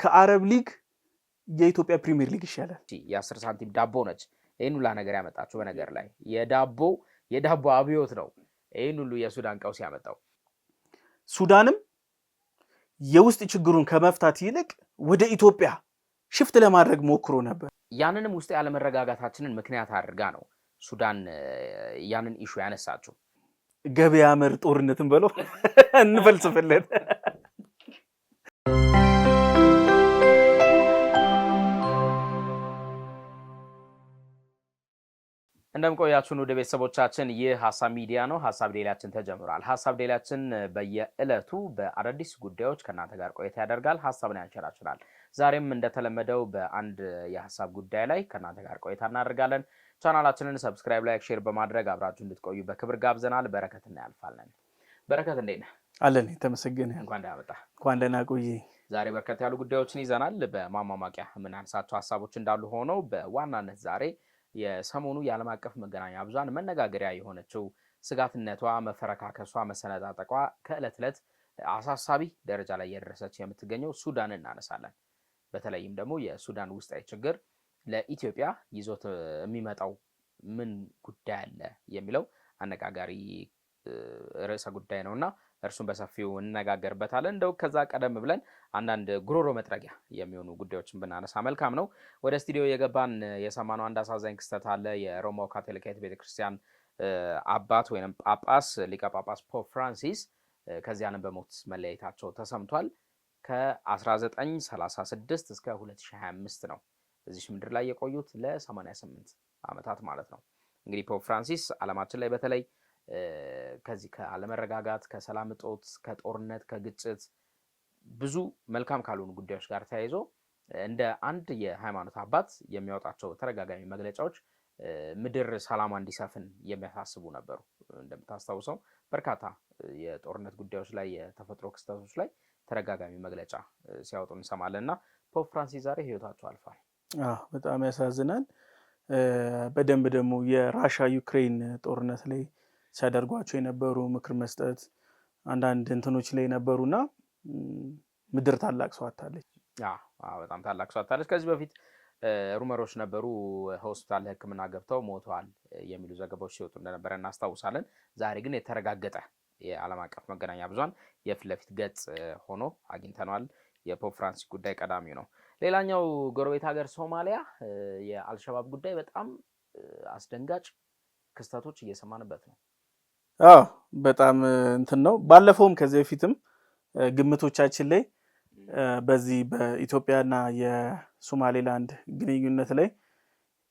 ከአረብ ሊግ የኢትዮጵያ ፕሪሚየር ሊግ ይሻላል። የ10 ሳንቲም ዳቦ ነች ይሄን ሁሉ ነገር ያመጣችው። በነገር ላይ የዳቦ አብዮት ነው ይሄን ሁሉ የሱዳን ቀውስ ያመጣው። ሱዳንም የውስጥ ችግሩን ከመፍታት ይልቅ ወደ ኢትዮጵያ ሽፍት ለማድረግ ሞክሮ ነበር። ያንንም ውስጥ ያለ መረጋጋታችንን ምክንያት አድርጋ ነው ሱዳን ያንን ኢሹ ያነሳችው። ገበያ መር ጦርነትን በለው እንፈልስፍለት። እንደምቆያችሁን ወደ ቤተሰቦቻችን ይህ ሐሳብ ሚዲያ ነው። ሐሳብ ዴላችን ተጀምሯል። ሐሳብ ዴላችን በየዕለቱ በአዳዲስ ጉዳዮች ከናንተ ጋር ቆይታ ያደርጋል፣ ሐሳብን ያንሸራሽራል። ዛሬም እንደተለመደው በአንድ የሐሳብ ጉዳይ ላይ ከናንተ ጋር ቆይታ እናደርጋለን። ቻናላችንን ሰብስክራይብ፣ ላይክ፣ ሼር በማድረግ አብራችሁ እንድትቆዩ በክብር ጋብዘናል። በረከትና ያልፋለን። በረከት እንዴት ነህ? አለን ተመሰገነ። እንኳን ደህና መጣ። እንኳን ደህና ቆይ። ዛሬ በርከት ያሉ ጉዳዮችን ይዘናል። በማማማቂያ የምናነሳቸው ሐሳቦች እንዳሉ ሆነው በዋናነት ዛሬ የሰሞኑ የዓለም አቀፍ መገናኛ ብዙሃን መነጋገሪያ የሆነችው ስጋትነቷ፣ መፈረካከሷ፣ መሰነጣጠቋ ከዕለት ዕለት አሳሳቢ ደረጃ ላይ የደረሰች የምትገኘው ሱዳን እናነሳለን። በተለይም ደግሞ የሱዳን ውስጣዊ ችግር ለኢትዮጵያ ይዞት የሚመጣው ምን ጉዳይ አለ የሚለው አነጋጋሪ ርዕሰ ጉዳይ ነውና እርሱን በሰፊው እንነጋገርበታለን። እንደው ከዛ ቀደም ብለን አንዳንድ ጉሮሮ መጥረጊያ የሚሆኑ ጉዳዮችን ብናነሳ መልካም ነው። ወደ ስቱዲዮ የገባን የሰማነው አንድ አሳዛኝ ክስተት አለ። የሮማው ካቶሊካዊት ቤተክርስቲያን አባት ወይንም ጳጳስ ሊቀ ጳጳስ ፖፕ ፍራንሲስ ከዚያንም በሞት መለየታቸው ተሰምቷል። ከ1936 እስከ 2025 ነው እዚህ ምድር ላይ የቆዩት ለ88 ዓመታት ማለት ነው። እንግዲህ ፖፕ ፍራንሲስ ዓለማችን ላይ በተለይ ከዚህ ከአለመረጋጋት፣ ከሰላም እጦት፣ ከጦርነት፣ ከግጭት ብዙ መልካም ካልሆኑ ጉዳዮች ጋር ተያይዞ እንደ አንድ የሃይማኖት አባት የሚያወጣቸው ተደጋጋሚ መግለጫዎች ምድር ሰላም እንዲሰፍን የሚያሳስቡ ነበሩ። እንደምታስታውሰው በርካታ የጦርነት ጉዳዮች ላይ፣ የተፈጥሮ ክስተቶች ላይ ተደጋጋሚ መግለጫ ሲያወጡ እንሰማለንና ፖፕ ፍራንሲስ ዛሬ ህይወታቸው አልፏል። በጣም ያሳዝናል። በደንብ ደግሞ የራሻ ዩክሬን ጦርነት ላይ ሲያደርጓቸው የነበሩ ምክር መስጠት አንዳንድ እንትኖች ላይ ነበሩና ምድር ታላቅ ሰው አታለች። በጣም ታላቅ ሰው አታለች። ከዚህ በፊት ሩመሮች ነበሩ ሆስፒታል ሕክምና ገብተው ሞተዋል የሚሉ ዘገባዎች ሲወጡ እንደነበረ እናስታውሳለን። ዛሬ ግን የተረጋገጠ የዓለም አቀፍ መገናኛ ብዙሃን የፊት ለፊት ገጽ ሆኖ አግኝተነዋል። የፖፕ ፍራንሲስ ጉዳይ ቀዳሚው ነው። ሌላኛው ጎረቤት ሀገር ሶማሊያ የአልሸባብ ጉዳይ በጣም አስደንጋጭ ክስተቶች እየሰማንበት ነው። በጣም እንትን ነው። ባለፈውም ከዚህ በፊትም ግምቶቻችን ላይ በዚህ በኢትዮጵያና የሶማሌላንድ ግንኙነት ላይ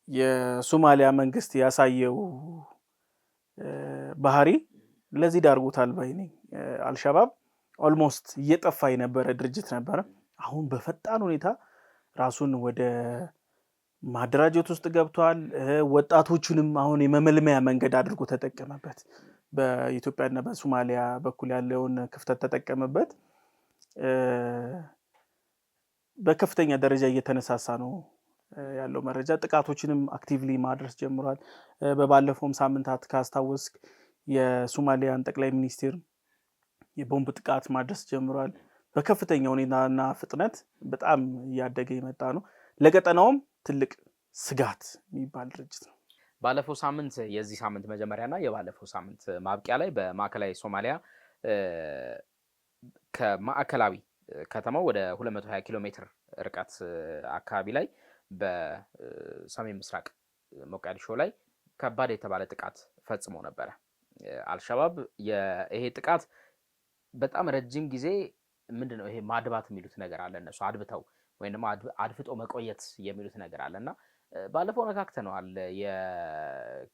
የሶማሊያ መንግስት ያሳየው ባህሪ ለዚህ ዳርጎታል ባይ ነኝ። አልሸባብ ኦልሞስት እየጠፋ የነበረ ድርጅት ነበረ። አሁን በፈጣን ሁኔታ ራሱን ወደ ማደራጀት ውስጥ ገብቷል። ወጣቶቹንም አሁን የመመልመያ መንገድ አድርጎ ተጠቀመበት። በኢትዮጵያና በሶማሊያ በኩል ያለውን ክፍተት ተጠቀመበት። በከፍተኛ ደረጃ እየተነሳሳ ነው ያለው መረጃ። ጥቃቶችንም አክቲቭሊ ማድረስ ጀምሯል። በባለፈውም ሳምንታት ካስታወስክ የሶማሊያን ጠቅላይ ሚኒስትር የቦምብ ጥቃት ማድረስ ጀምሯል። በከፍተኛ ሁኔታና ፍጥነት በጣም እያደገ የመጣ ነው። ለቀጠናውም ትልቅ ስጋት የሚባል ድርጅት ነው። ባለፈው ሳምንት የዚህ ሳምንት መጀመሪያና የባለፈው ሳምንት ማብቂያ ላይ በማዕከላዊ ሶማሊያ ከማዕከላዊ ከተማው ወደ 220 ኪሎ ሜትር ርቀት አካባቢ ላይ በሰሜን ምስራቅ ሞቃዲሾ ላይ ከባድ የተባለ ጥቃት ፈጽሞ ነበረ አልሸባብ። ይሄ ጥቃት በጣም ረጅም ጊዜ ምንድነው ይሄ ማድባት የሚሉት ነገር አለ። እነሱ አድብተው ወይም ደግሞ አድፍጦ መቆየት የሚሉት ነገር አለና ባለፈው ነካክተነዋል።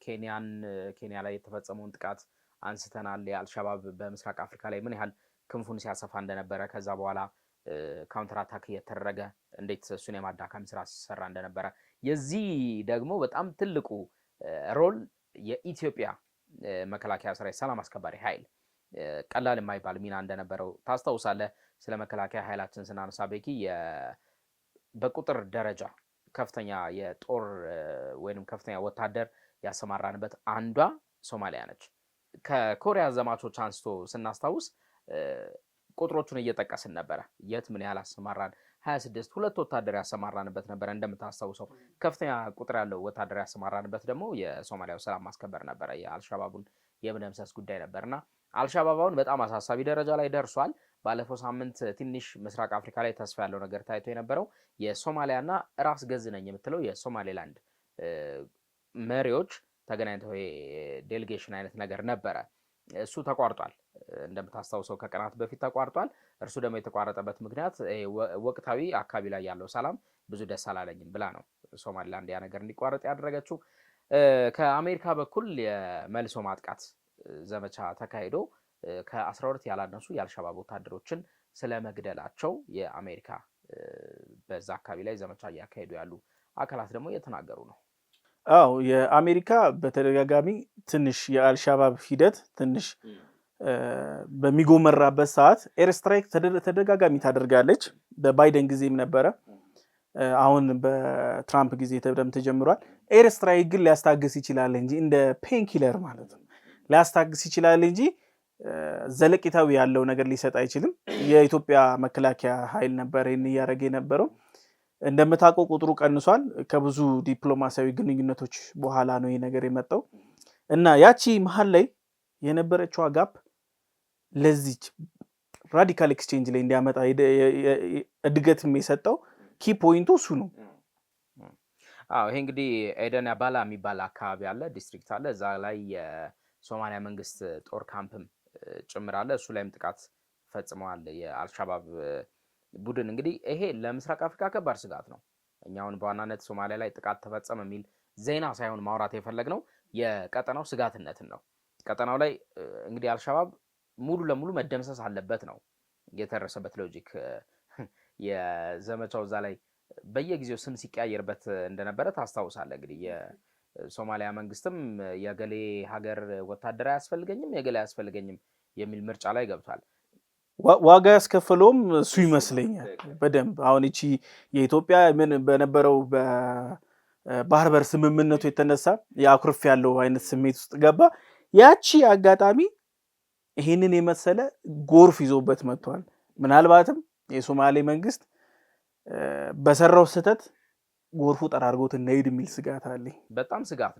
ኬንያ ላይ የተፈጸመውን ጥቃት አንስተናል። የአልሸባብ በምስራቅ አፍሪካ ላይ ምን ያህል ክንፉን ሲያሰፋ እንደነበረ፣ ከዛ በኋላ ካውንተር አታክ እየተደረገ እንዴት እሱን የማዳከም ስራ ሲሰራ እንደነበረ፣ የዚህ ደግሞ በጣም ትልቁ ሮል የኢትዮጵያ መከላከያ ሰራዊት ሰላም አስከባሪ ኃይል ቀላል የማይባል ሚና እንደነበረው ታስታውሳለህ። ስለ መከላከያ ኃይላችን ስናነሳ ቤኪ በቁጥር ደረጃ ከፍተኛ የጦር ወይንም ከፍተኛ ወታደር ያሰማራንበት አንዷ ሶማሊያ ነች። ከኮሪያ ዘማቾች አንስቶ ስናስታውስ ቁጥሮቹን እየጠቀስን ነበረ። የት ምን ያህል አሰማራን? 26 ሁለት ወታደር ያሰማራንበት ነበረ። እንደምታስታውሰው ከፍተኛ ቁጥር ያለው ወታደር ያሰማራንበት ደግሞ የሶማሊያው ሰላም ማስከበር ነበረ። የአልሻባቡን የመደምሰስ ጉዳይ ነበርና አልሻባባውን በጣም አሳሳቢ ደረጃ ላይ ደርሷል። ባለፈው ሳምንት ትንሽ ምስራቅ አፍሪካ ላይ ተስፋ ያለው ነገር ታይቶ የነበረው የሶማሊያና ራስ ገዝ ነኝ የምትለው የሶማሌላንድ መሪዎች ተገናኝተው ዴሌጌሽን አይነት ነገር ነበረ። እሱ ተቋርጧል። እንደምታስታውሰው ከቀናት በፊት ተቋርጧል። እርሱ ደግሞ የተቋረጠበት ምክንያት ወቅታዊ አካባቢ ላይ ያለው ሰላም ብዙ ደስ አላለኝም ብላ ነው ሶማሊላንድ ያ ነገር እንዲቋረጥ ያደረገችው። ከአሜሪካ በኩል የመልሶ ማጥቃት ዘመቻ ተካሂዶ ከ12 ያላነሱ የአልሸባብ ወታደሮችን ስለመግደላቸው የአሜሪካ በዛ አካባቢ ላይ ዘመቻ እያካሄዱ ያሉ አካላት ደግሞ እየተናገሩ ነው። አዎ የአሜሪካ በተደጋጋሚ ትንሽ የአልሻባብ ሂደት ትንሽ በሚጎመራበት ሰዓት ኤርስትራይክ ተደጋጋሚ ታደርጋለች። በባይደን ጊዜም ነበረ፣ አሁን በትራምፕ ጊዜ ተብደም ተጀምሯል። ኤርስትራይክ ግን ሊያስታግስ ይችላል እንጂ እንደ ፔንኪለር ማለት ነው ሊያስታግስ ይችላል እንጂ ዘለቂታዊ ያለው ነገር ሊሰጥ አይችልም። የኢትዮጵያ መከላከያ ኃይል ነበር ይህን እያደረገ የነበረው። እንደምታውቀው ቁጥሩ ቀንሷል። ከብዙ ዲፕሎማሲያዊ ግንኙነቶች በኋላ ነው ይህ ነገር የመጣው እና ያቺ መሀል ላይ የነበረችው ጋፕ ለዚች ራዲካል ኤክስቼንጅ ላይ እንዲያመጣ እድገትም የሰጠው ኪ ፖይንቱ እሱ ነው። ይሄ እንግዲህ ኤደን ያባላ የሚባል አካባቢ አለ፣ ዲስትሪክት አለ። እዛ ላይ የሶማሊያ መንግስት ጦር ካምፕም ጭምር አለ። እሱ ላይም ጥቃት ፈጽመዋል የአልሻባብ ቡድን። እንግዲህ ይሄ ለምስራቅ አፍሪካ ከባድ ስጋት ነው። እኛውን በዋናነት ሶማሊያ ላይ ጥቃት ተፈጸመ የሚል ዜና ሳይሆን ማውራት የፈለግነው የቀጠናው ስጋትነትን ነው። ቀጠናው ላይ እንግዲህ አልሻባብ ሙሉ ለሙሉ መደምሰስ አለበት ነው የተደረሰበት ሎጂክ። የዘመቻው እዛ ላይ በየጊዜው ስም ሲቀያየርበት እንደነበረ ታስታውሳለህ። እንግዲህ የሶማሊያ መንግስትም የገሌ ሀገር ወታደር አያስፈልገኝም የገሌ አያስፈልገኝም የሚል ምርጫ ላይ ገብቷል። ዋጋ ያስከፈለውም እሱ ይመስለኛል በደንብ። አሁን እቺ የኢትዮጵያ ምን በነበረው በባህር በር ስምምነቱ የተነሳ የአኩርፍ ያለው አይነት ስሜት ውስጥ ገባ። ያቺ አጋጣሚ ይሄንን የመሰለ ጎርፍ ይዞበት መጥቷል። ምናልባትም የሶማሌ መንግስት በሰራው ስህተት ጎርፉ ጠራርጎት እንዳይሄድ የሚል ስጋት አለ። በጣም ስጋት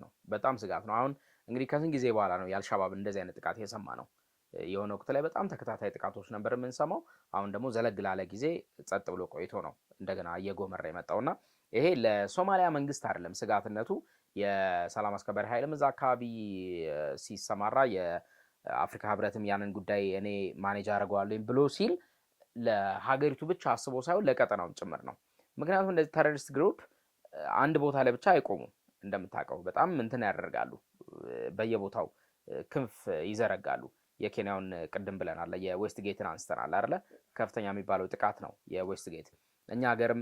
ነው። አሁን እንግዲህ ከስንት ጊዜ በኋላ ነው የአልሻባብ እንደዚህ አይነት ጥቃት የሰማ ነው። የሆነ ወቅት ላይ በጣም ተከታታይ ጥቃቶች ነበር የምንሰማው። አሁን ደግሞ ዘለግ ላለ ጊዜ ጸጥ ብሎ ቆይቶ ነው እንደገና እየጎመራ የመጣውና ይሄ ለሶማሊያ መንግስት አይደለም ስጋትነቱ። የሰላም አስከባሪ ኃይልም እዛ አካባቢ ሲሰማራ የአፍሪካ ህብረትም ያንን ጉዳይ እኔ ማኔጅ አደርገዋለሁ ብሎ ሲል ለሀገሪቱ ብቻ አስቦ ሳይሆን ለቀጠናውም ጭምር ነው። ምክንያቱም እንደዚህ ቴሮሪስት ግሩፕ አንድ ቦታ ላይ ብቻ አይቆሙም። እንደምታውቀው በጣም እንትን ያደርጋሉ፣ በየቦታው ክንፍ ይዘረጋሉ። የኬንያውን ቅድም ብለናል፣ የዌስት ጌትን አንስተናል አይደለ? ከፍተኛ የሚባለው ጥቃት ነው የዌስት ጌት። እኛ ሀገርም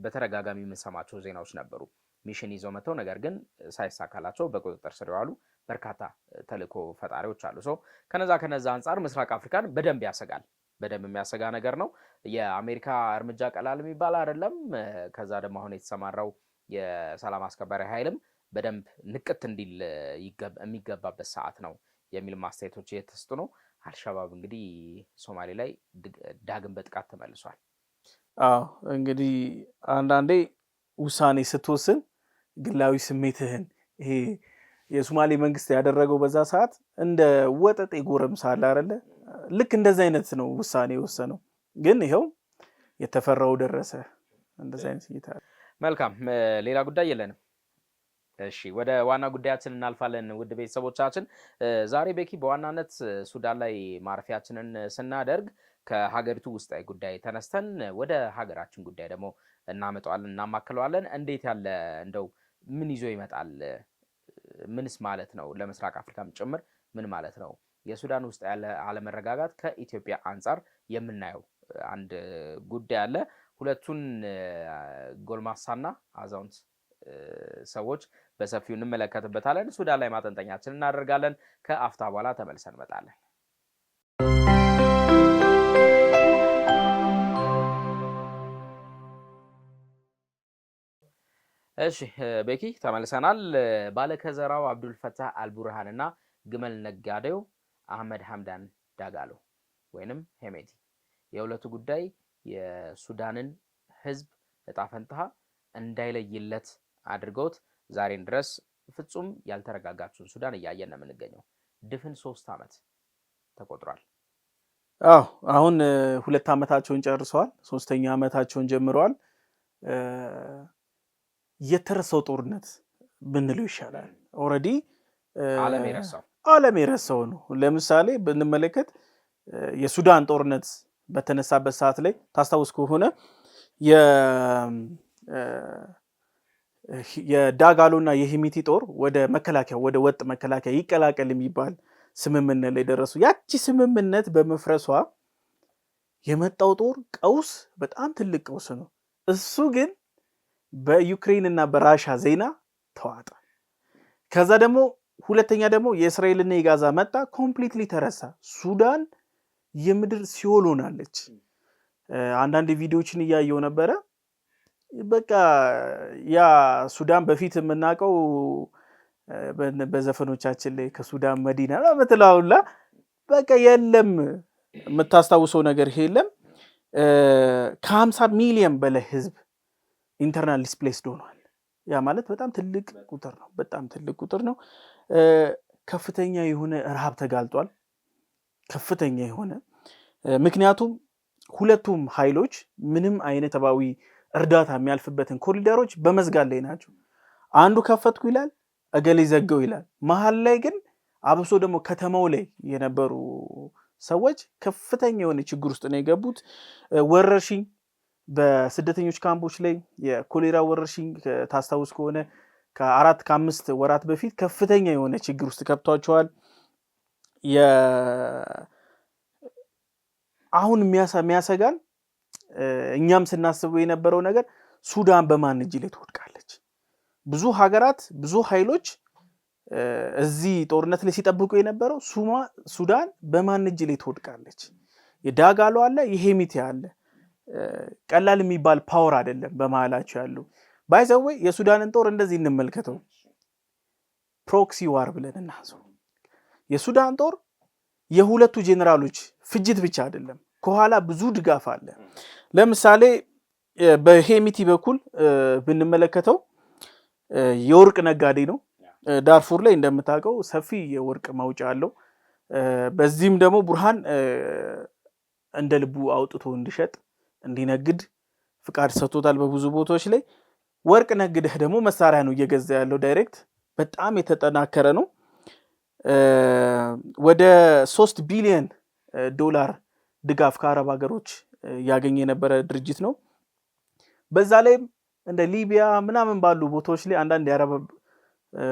በተደጋጋሚ የምንሰማቸው ዜናዎች ነበሩ። ሚሽን ይዘው መጥተው ነገር ግን ሳይሳካላቸው በቁጥጥር ስር የዋሉ በርካታ ተልእኮ ፈጣሪዎች አሉ። ከነዛ አንጻር ምስራቅ አፍሪካን በደንብ ያሰጋል። በደንብ የሚያሰጋ ነገር ነው። የአሜሪካ እርምጃ ቀላል የሚባል አይደለም። ከዛ ደግሞ አሁን የተሰማራው የሰላም አስከባሪ ኃይልም በደንብ ንቅት እንዲል የሚገባበት ሰዓት ነው የሚል ማስተያየቶች እየተሰጡ ነው። አልሻባብ እንግዲህ ሶማሌ ላይ ዳግም በጥቃት ተመልሷል። እንግዲህ አንዳንዴ ውሳኔ ስትወስን ግላዊ ስሜትህን ይሄ የሶማሌ መንግስት ያደረገው በዛ ሰዓት እንደ ወጠጤ ጎረምሳ አለ አይደለ? ልክ እንደዚህ አይነት ነው ውሳኔ የወሰነው። ግን ይኸው የተፈራው ደረሰ። እንደዚህ አይነት እይታ። መልካም፣ ሌላ ጉዳይ የለንም። እሺ ወደ ዋና ጉዳያችን እናልፋለን። ውድ ቤተሰቦቻችን ዛሬ ቤኪ በዋናነት ሱዳን ላይ ማረፊያችንን ስናደርግ ከሀገሪቱ ውስጣዊ ጉዳይ ተነስተን ወደ ሀገራችን ጉዳይ ደግሞ እናመጣዋለን፣ እናማክለዋለን። እንዴት ያለ እንደው ምን ይዞ ይመጣል? ምንስ ማለት ነው? ለምስራቅ አፍሪካም ጭምር ምን ማለት ነው? የሱዳን ውስጥ ያለ አለመረጋጋት ከኢትዮጵያ አንጻር የምናየው አንድ ጉዳይ አለ። ሁለቱን ጎልማሳና አዛውንት ሰዎች በሰፊው እንመለከትበታለን። ሱዳን ላይ ማጠንጠኛችን እናደርጋለን። ከአፍታ በኋላ ተመልሰን እንመጣለን። እሺ ቤኪ ተመልሰናል። ባለከዘራው አብዱልፈታህ አልቡርሃን እና ግመል ነጋዴው አህመድ ሐምዳን ዳጋሎ ወይንም ሄሜቲ የሁለቱ ጉዳይ የሱዳንን ህዝብ እጣ ፈንታ እንዳይለይለት አድርገውት ዛሬን ድረስ ፍጹም ያልተረጋጋችውን ሱዳን እያየን ነው የምንገኘው። ድፍን 3 ዓመት ተቆጥሯል። አሁን 2 ዓመታቸውን ጨርሰዋል። 3ኛ ዓመታቸውን ጀምረዋል። የተረሳው ጦርነት ብንለው ይሻላል። ኦልሬዲ ዓለም የረሳው ነው። ለምሳሌ ብንመለከት የሱዳን ጦርነት በተነሳበት ሰዓት ላይ ታስታውስ ከሆነ የዳጋሎና የሄሜቲ ጦር ወደ መከላከያ ወደ ወጥ መከላከያ ይቀላቀል የሚባል ስምምነት ላይ ደረሱ። ያቺ ስምምነት በመፍረሷ የመጣው ጦር ቀውስ በጣም ትልቅ ቀውስ ነው። እሱ ግን በዩክሬን እና በራሻ ዜና ተዋጠ። ከዛ ደግሞ ሁለተኛ ደግሞ የእስራኤልና የጋዛ መጣ፣ ኮምፕሊትሊ ተረሳ። ሱዳን የምድር ሲኦል ሆናለች። አንዳንድ ቪዲዮዎችን እያየው ነበረ። በቃ ያ ሱዳን በፊት የምናውቀው በዘፈኖቻችን ላይ ከሱዳን መዲና ምትላውላ በቃ የለም፣ የምታስታውሰው ነገር ይሄ የለም። ከ50 ሚሊዮን በላይ ህዝብ ኢንተርናል ዲስፕሌስድ ሆኗል። ያ ማለት በጣም ትልቅ ቁጥር ነው። በጣም ትልቅ ቁጥር ነው። ከፍተኛ የሆነ ረሃብ ተጋልጧል። ከፍተኛ የሆነ ምክንያቱም ሁለቱም ኃይሎች ምንም አይነት ሰብአዊ እርዳታ የሚያልፍበትን ኮሪደሮች በመዝጋት ላይ ናቸው። አንዱ ከፈትኩ ይላል፣ እገሌ ዘጋው ይላል። መሀል ላይ ግን አብሶ ደግሞ ከተማው ላይ የነበሩ ሰዎች ከፍተኛ የሆነ ችግር ውስጥ ነው የገቡት። ወረርሽኝ በስደተኞች ካምፖች ላይ የኮሌራ ወረርሽኝ ታስታውስ ከሆነ ከ4-5 ወራት በፊት ከፍተኛ የሆነ ችግር ውስጥ ከብቷቸዋል። አሁን የሚያሰጋን እኛም ስናስበው የነበረው ነገር ሱዳን በማን እጅ ላይ ትወድቃለች? ብዙ ሀገራት ብዙ ኃይሎች እዚህ ጦርነት ላይ ሲጠብቁ የነበረው ሱዳን በማን እጅ ላይ ትወድቃለች? የዳጋሎ አለ፣ የሄሜቲ አለ። ቀላል የሚባል ፓወር አይደለም በመሃላቸው ያለው። ባይዘዌ የሱዳንን ጦር እንደዚህ እንመልከተው፣ ፕሮክሲ ዋር ብለን እናዘው። የሱዳን ጦር የሁለቱ ጄኔራሎች ፍጅት ብቻ አይደለም፣ ከኋላ ብዙ ድጋፍ አለ። ለምሳሌ በሄሜቲ በኩል ብንመለከተው የወርቅ ነጋዴ ነው። ዳርፉር ላይ እንደምታውቀው ሰፊ የወርቅ ማውጫ አለው። በዚህም ደግሞ ቡርሃን እንደ ልቡ አውጥቶ እንዲሸጥ እንዲነግድ ፍቃድ ሰጥቶታል በብዙ ቦታዎች ላይ። ወርቅ ነግደህ ደግሞ መሳሪያ ነው እየገዛ ያለው ዳይሬክት። በጣም የተጠናከረ ነው። ወደ 3 ቢሊዮን ዶላር ድጋፍ ከአረብ ሀገሮች ያገኘ የነበረ ድርጅት ነው። በዛ ላይም እንደ ሊቢያ ምናምን ባሉ ቦታዎች ላይ አንዳንድ የአረብ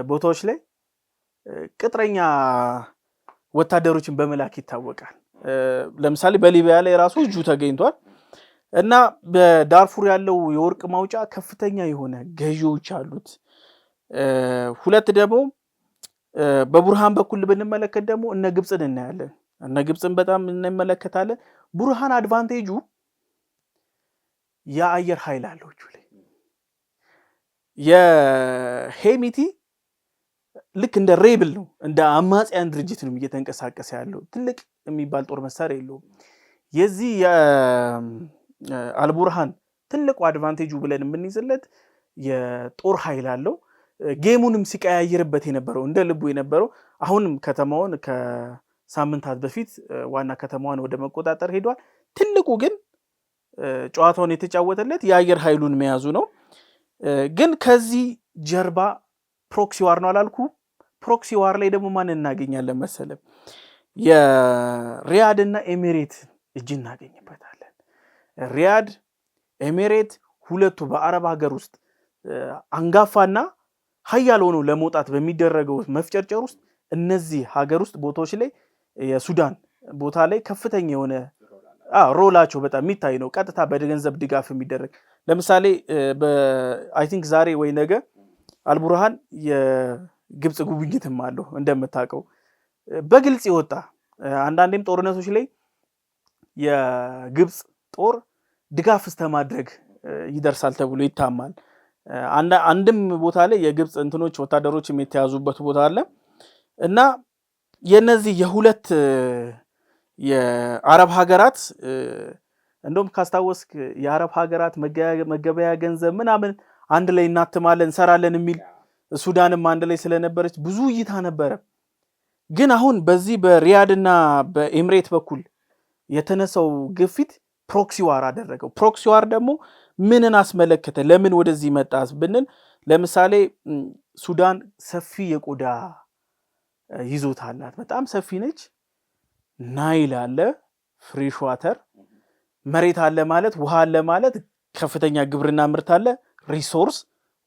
ቦታዎች ላይ ቅጥረኛ ወታደሮችን በመላክ ይታወቃል። ለምሳሌ በሊቢያ ላይ ራሱ እጁ ተገኝቷል። እና በዳርፉር ያለው የወርቅ ማውጫ ከፍተኛ የሆነ ገዢዎች አሉት። ሁለት ደግሞ በቡርሃን በኩል ብንመለከት ደግሞ እነ ግብፅን እናያለን። እነ ግብፅን በጣም እንመለከታለን። ቡርሃን አድቫንቴጁ የአየር ኃይል አለው እጁ ላይ። የሄሜቲ ልክ እንደ ሬብል ነው፣ እንደ አማጽያን ድርጅት ነው እየተንቀሳቀሰ ያለው። ትልቅ የሚባል ጦር መሳሪያ የለውም። የዚህ የአልቡርሃን ትልቁ አድቫንቴጁ ብለን የምንይዝለት የጦር ኃይል አለው። ጌሙንም ሲቀያየርበት የነበረው እንደ ልቡ የነበረው አሁንም ከተማውን ከሳምንታት በፊት ዋና ከተማዋን ወደ መቆጣጠር ሄዷል። ትልቁ ግን ጨዋታውን የተጫወተለት የአየር ኃይሉን መያዙ ነው። ግን ከዚህ ጀርባ ፕሮክሲ ዋር ነው አላልኩ? ፕሮክሲ ዋር ላይ ደግሞ ማን እናገኛለን መሰለም? የሪያድ እና ኤሚሬት እጅ እናገኝበታለን። ሪያድ፣ ኤሚሬት ሁለቱ በአረብ ሀገር ውስጥ አንጋፋና ሀያል ሆነው ለመውጣት በሚደረገው መፍጨርጨር ውስጥ እነዚህ ሀገር ውስጥ ቦታዎች ላይ የሱዳን ቦታ ላይ ከፍተኛ የሆነ ሮላቸው በጣም የሚታይ ነው። ቀጥታ በገንዘብ ድጋፍ የሚደረግ ለምሳሌ አይ ቲንክ ዛሬ ወይ ነገ አልቡርሃን የግብፅ ጉብኝትም አለው እንደምታውቀው በግልጽ ይወጣ። አንዳንዴም ጦርነቶች ላይ የግብፅ ጦር ድጋፍ እስከማድረግ ይደርሳል ተብሎ ይታማል። አንድም ቦታ ላይ የግብፅ እንትኖች ወታደሮች የተያዙበት ቦታ አለ እና የነዚህ የሁለት የአረብ ሀገራት እንደውም ካስታወስክ የአረብ ሀገራት መገበያ ገንዘብ ምናምን አንድ ላይ እናትማለን እንሰራለን የሚል ሱዳንም አንድ ላይ ስለነበረች ብዙ እይታ ነበረ። ግን አሁን በዚህ በሪያድና በኤምሬት በኩል የተነሳው ግፊት ፕሮክሲ ዋር አደረገው። ፕሮክሲ ዋር ደግሞ ምንን አስመለከተ? ለምን ወደዚህ መጣ ብንል ለምሳሌ ሱዳን ሰፊ የቆዳ ይዞታ አላት። በጣም ሰፊ ነች። ናይል አለ፣ ፍሬሽ ዋተር መሬት አለ ማለት ውሃ አለ ማለት ከፍተኛ ግብርና ምርት አለ፣ ሪሶርስ።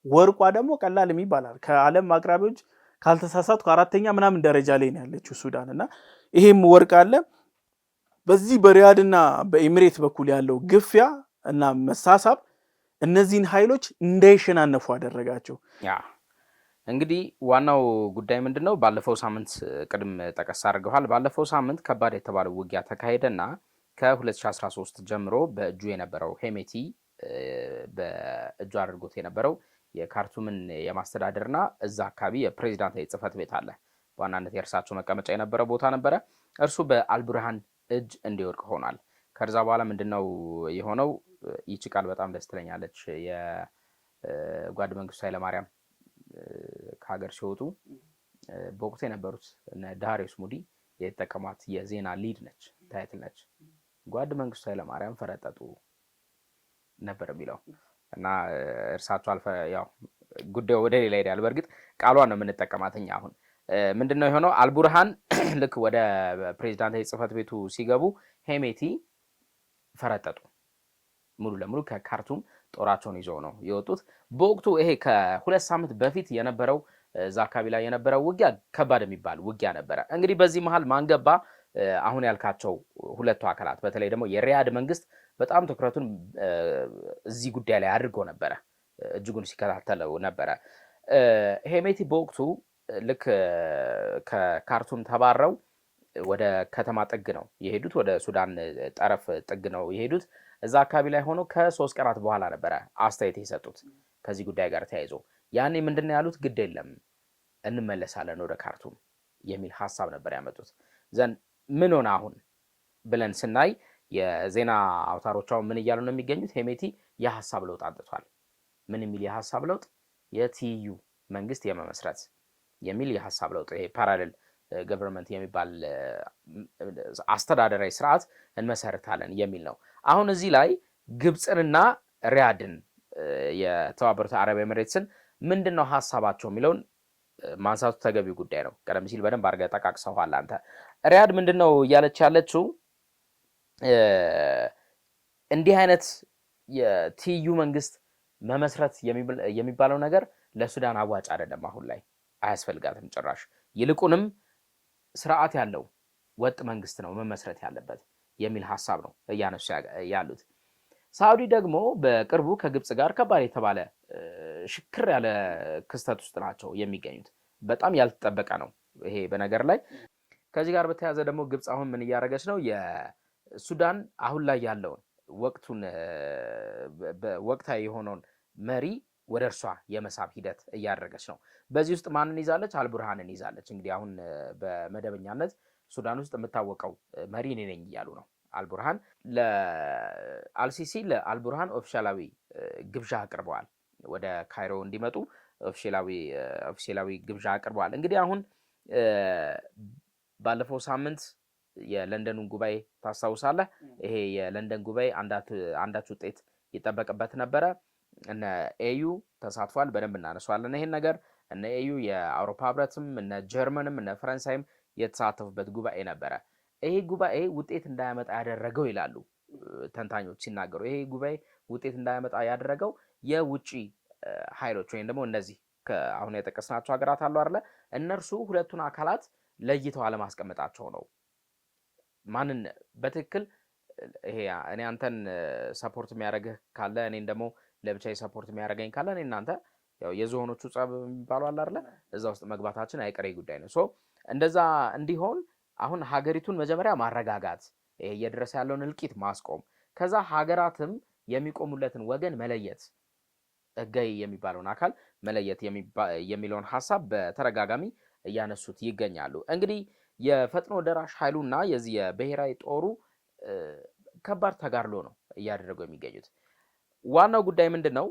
ወርቋ ደግሞ ቀላል የሚባላል ከዓለም አቅራቢዎች ካልተሳሳትኩ አራተኛ ምናምን ደረጃ ላይ ነው ያለችው ሱዳን እና ይሄም ወርቅ አለ። በዚህ በሪያድና በኤሚሬት በኩል ያለው ግፊያ እና መሳሳብ እነዚህን ኃይሎች እንዳይሸናነፉ አደረጋቸው። እንግዲህ ዋናው ጉዳይ ምንድነው? ባለፈው ሳምንት ቅድም ጠቀስ አድርገዋል። ባለፈው ሳምንት ከባድ የተባለው ውጊያ ተካሄደና ከ2013 ጀምሮ በእጁ የነበረው ሄሜቲ በእጁ አድርጎት የነበረው የካርቱምን የማስተዳደርና እዛ አካባቢ የፕሬዚዳንት ጽህፈት ቤት አለ። በዋናነት የእርሳቸው መቀመጫ የነበረ ቦታ ነበረ። እርሱ በአልቡርሃን እጅ እንዲወድቅ ሆኗል። ከዛ በኋላ ምንድነው የሆነው? ይቺ ቃል በጣም ደስ ትለኛለች። የጓድ መንግስቱ ኃይለማርያም ከሀገር ሲወጡ በወቅቱ የነበሩት ዳሪዮስ ሙዲ የተጠቀሟት የዜና ሊድ ነች፣ ታይትል ነች። ጓድ መንግስቱ ኃይለማርያም ፈረጠጡ ነበር የሚለው እና እርሳቸው ያው ጉዳዩ ወደ ሌላ ሄዳል። በእርግጥ ቃሏን ነው የምንጠቀማት እኛ። አሁን ምንድነው የሆነው? አልቡርሃን ልክ ወደ ፕሬዚዳንታዊ ጽህፈት ቤቱ ሲገቡ ሄሜቲ ፈረጠጡ። ሙሉ ለሙሉ ከካርቱም ጦራቸውን ይዘው ነው የወጡት። በወቅቱ ይሄ ከ2 ሳምንት በፊት የነበረው እዛ አካባቢ ላይ የነበረው ውጊያ ከባድ የሚባል ውጊያ ነበረ። እንግዲህ በዚህ መሃል ማንገባ አሁን ያልካቸው ሁለቱ አካላት በተለይ ደግሞ የሪያድ መንግስት በጣም ትኩረቱን እዚህ ጉዳይ ላይ አድርጎ ነበረ፣ እጅጉን ሲከታተለው ነበረ። ሄሜቲ በወቅቱ ልክ ከካርቱም ተባረው ወደ ከተማ ጥግ ነው የሄዱት፣ ወደ ሱዳን ጠረፍ ጥግ ነው የሄዱት። እዛ አካባቢ ላይ ሆኖ ከ3 ቀናት በኋላ ነበረ አስተያየት የሰጡት ከዚህ ጉዳይ ጋር ተያይዞ። ያኔ ምንድነው ያሉት? ግድ የለም እንመለሳለን ወደ ካርቱም የሚል ሀሳብ ነበር ያመጡት። ዘን ምን ሆነ አሁን ብለን ስናይ የዜና አውታሮቻው ምን እያሉ ነው የሚገኙት? ሄሜቲ የሀሳብ ለውጥ አምጥቷል። ምን የሚል የሀሳብ ለውጥ? የትይዩ መንግስት የመመስረት የሚል የሀሳብ ለውጥ፣ ይሄ ፓራሌል ገቨርንመንት የሚባል አስተዳደራዊ ስርዓት እንመሰርታለን የሚል ነው። አሁን እዚህ ላይ ግብፅንና ሪያድን የተባበሩት አረብ ኤሚሬትስን ምንድነው ሀሳባቸው የሚለውን ማንሳቱ ተገቢው ጉዳይ ነው። ቀደም ሲል በደንብ አድርገህ ጠቃቅሰዋል አንተ። ሪያድ ምንድነው እያለች ያለችው? እንዲህ አይነት የትይዩ መንግስት መመስረት የሚባለው ነገር ለሱዳን አዋጭ አይደለም፣ አሁን ላይ አያስፈልጋትም ጭራሽ። ይልቁንም ስርዓት ያለው ወጥ መንግስት ነው መመስረት ያለበት የሚል ሀሳብ ነው እያነሱ ያሉት። ሳዑዲ ደግሞ በቅርቡ ከግብፅ ጋር ከባድ የተባለ ሽክር ያለ ክስተት ውስጥ ናቸው የሚገኙት። በጣም ያልተጠበቀ ነው ይሄ በነገር ላይ። ከዚህ ጋር በተያያዘ ደግሞ ግብፅ አሁን ምን እያደረገች ነው? የሱዳን አሁን ላይ ያለውን ወቅታዊ የሆነውን መሪ ወደ እርሷ የመሳብ ሂደት እያደረገች ነው። በዚህ ውስጥ ማንን ይዛለች? አልቡርሃንን ይዛለች። እንግዲህ አሁን በመደበኛነት ሱዳን ውስጥ የምታወቀው መሪ እኔ ነኝ እያሉ ነው። አልቡርሃን ለአልቡርሃን ኦፊሻላዊ ግብዣ አቅርበዋል። ወደ ካይሮ እንዲመጡ ኦፊሻላዊ ግብዣ አቅርበዋል። እንግዲህ አሁን ባለፈው ሳምንት የለንደኑን ጉባኤ ታስታውሳለህ? ይሄ የለንደን ጉባኤ አንዳች ውጤት ይጠበቅበት ነበረ። እነ ኤዩ ተሳትፏል። በደንብ እናነሷለን ይሄን ነገር። እነ ኤዩ የአውሮፓ ህብረትም እነ ጀርመንም እነ ፈረንሳይም የተሳተፉበት ጉባኤ ነበረ። ይሄ ጉባኤ ውጤት እንዳያመጣ ያደረገው ይላሉ ተንታኞች ሲናገሩ፣ ይሄ ጉባኤ ውጤት እንዳያመጣ ያደረገው የውጪ ኃይሎች ወይም ደግሞ እነዚህ አሁን የጠቀስናቸው ሀገራት አሉ አይደለ? እነርሱ ሁለቱን አካላት ለይተው አለማስቀመጣቸው ነው። ማንን በትክክል ይሄ እኔ አንተን ሰፖርት የሚያደርግህ ካለ እኔን ደግሞ ለብቻዬ ሰፖርት የሚያደርገኝ ካለ እኔ እናንተ ያው የዝሆኖቹ ጸብ የሚባለው አለ አይደለ? እዛ ውስጥ መግባታችን አይቀሬ ጉዳይ ነው። ሶ እንደዛ እንዲሆን አሁን ሀገሪቱን መጀመሪያ ማረጋጋት፣ ይሄ እየደረሰ ያለውን እልቂት ማስቆም፣ ከዛ ሀገራትም የሚቆሙለትን ወገን መለየት፣ ህጋዊ የሚባለውን አካል መለየት የሚለውን ሀሳብ በተደጋጋሚ እያነሱት ይገኛሉ። እንግዲህ የፈጥኖ ደራሽ ኃይሉና የዚህ የብሔራዊ ጦሩ ከባድ ተጋድሎ ነው እያደረጉ የሚገኙት። ዋናው ጉዳይ ምንድነው?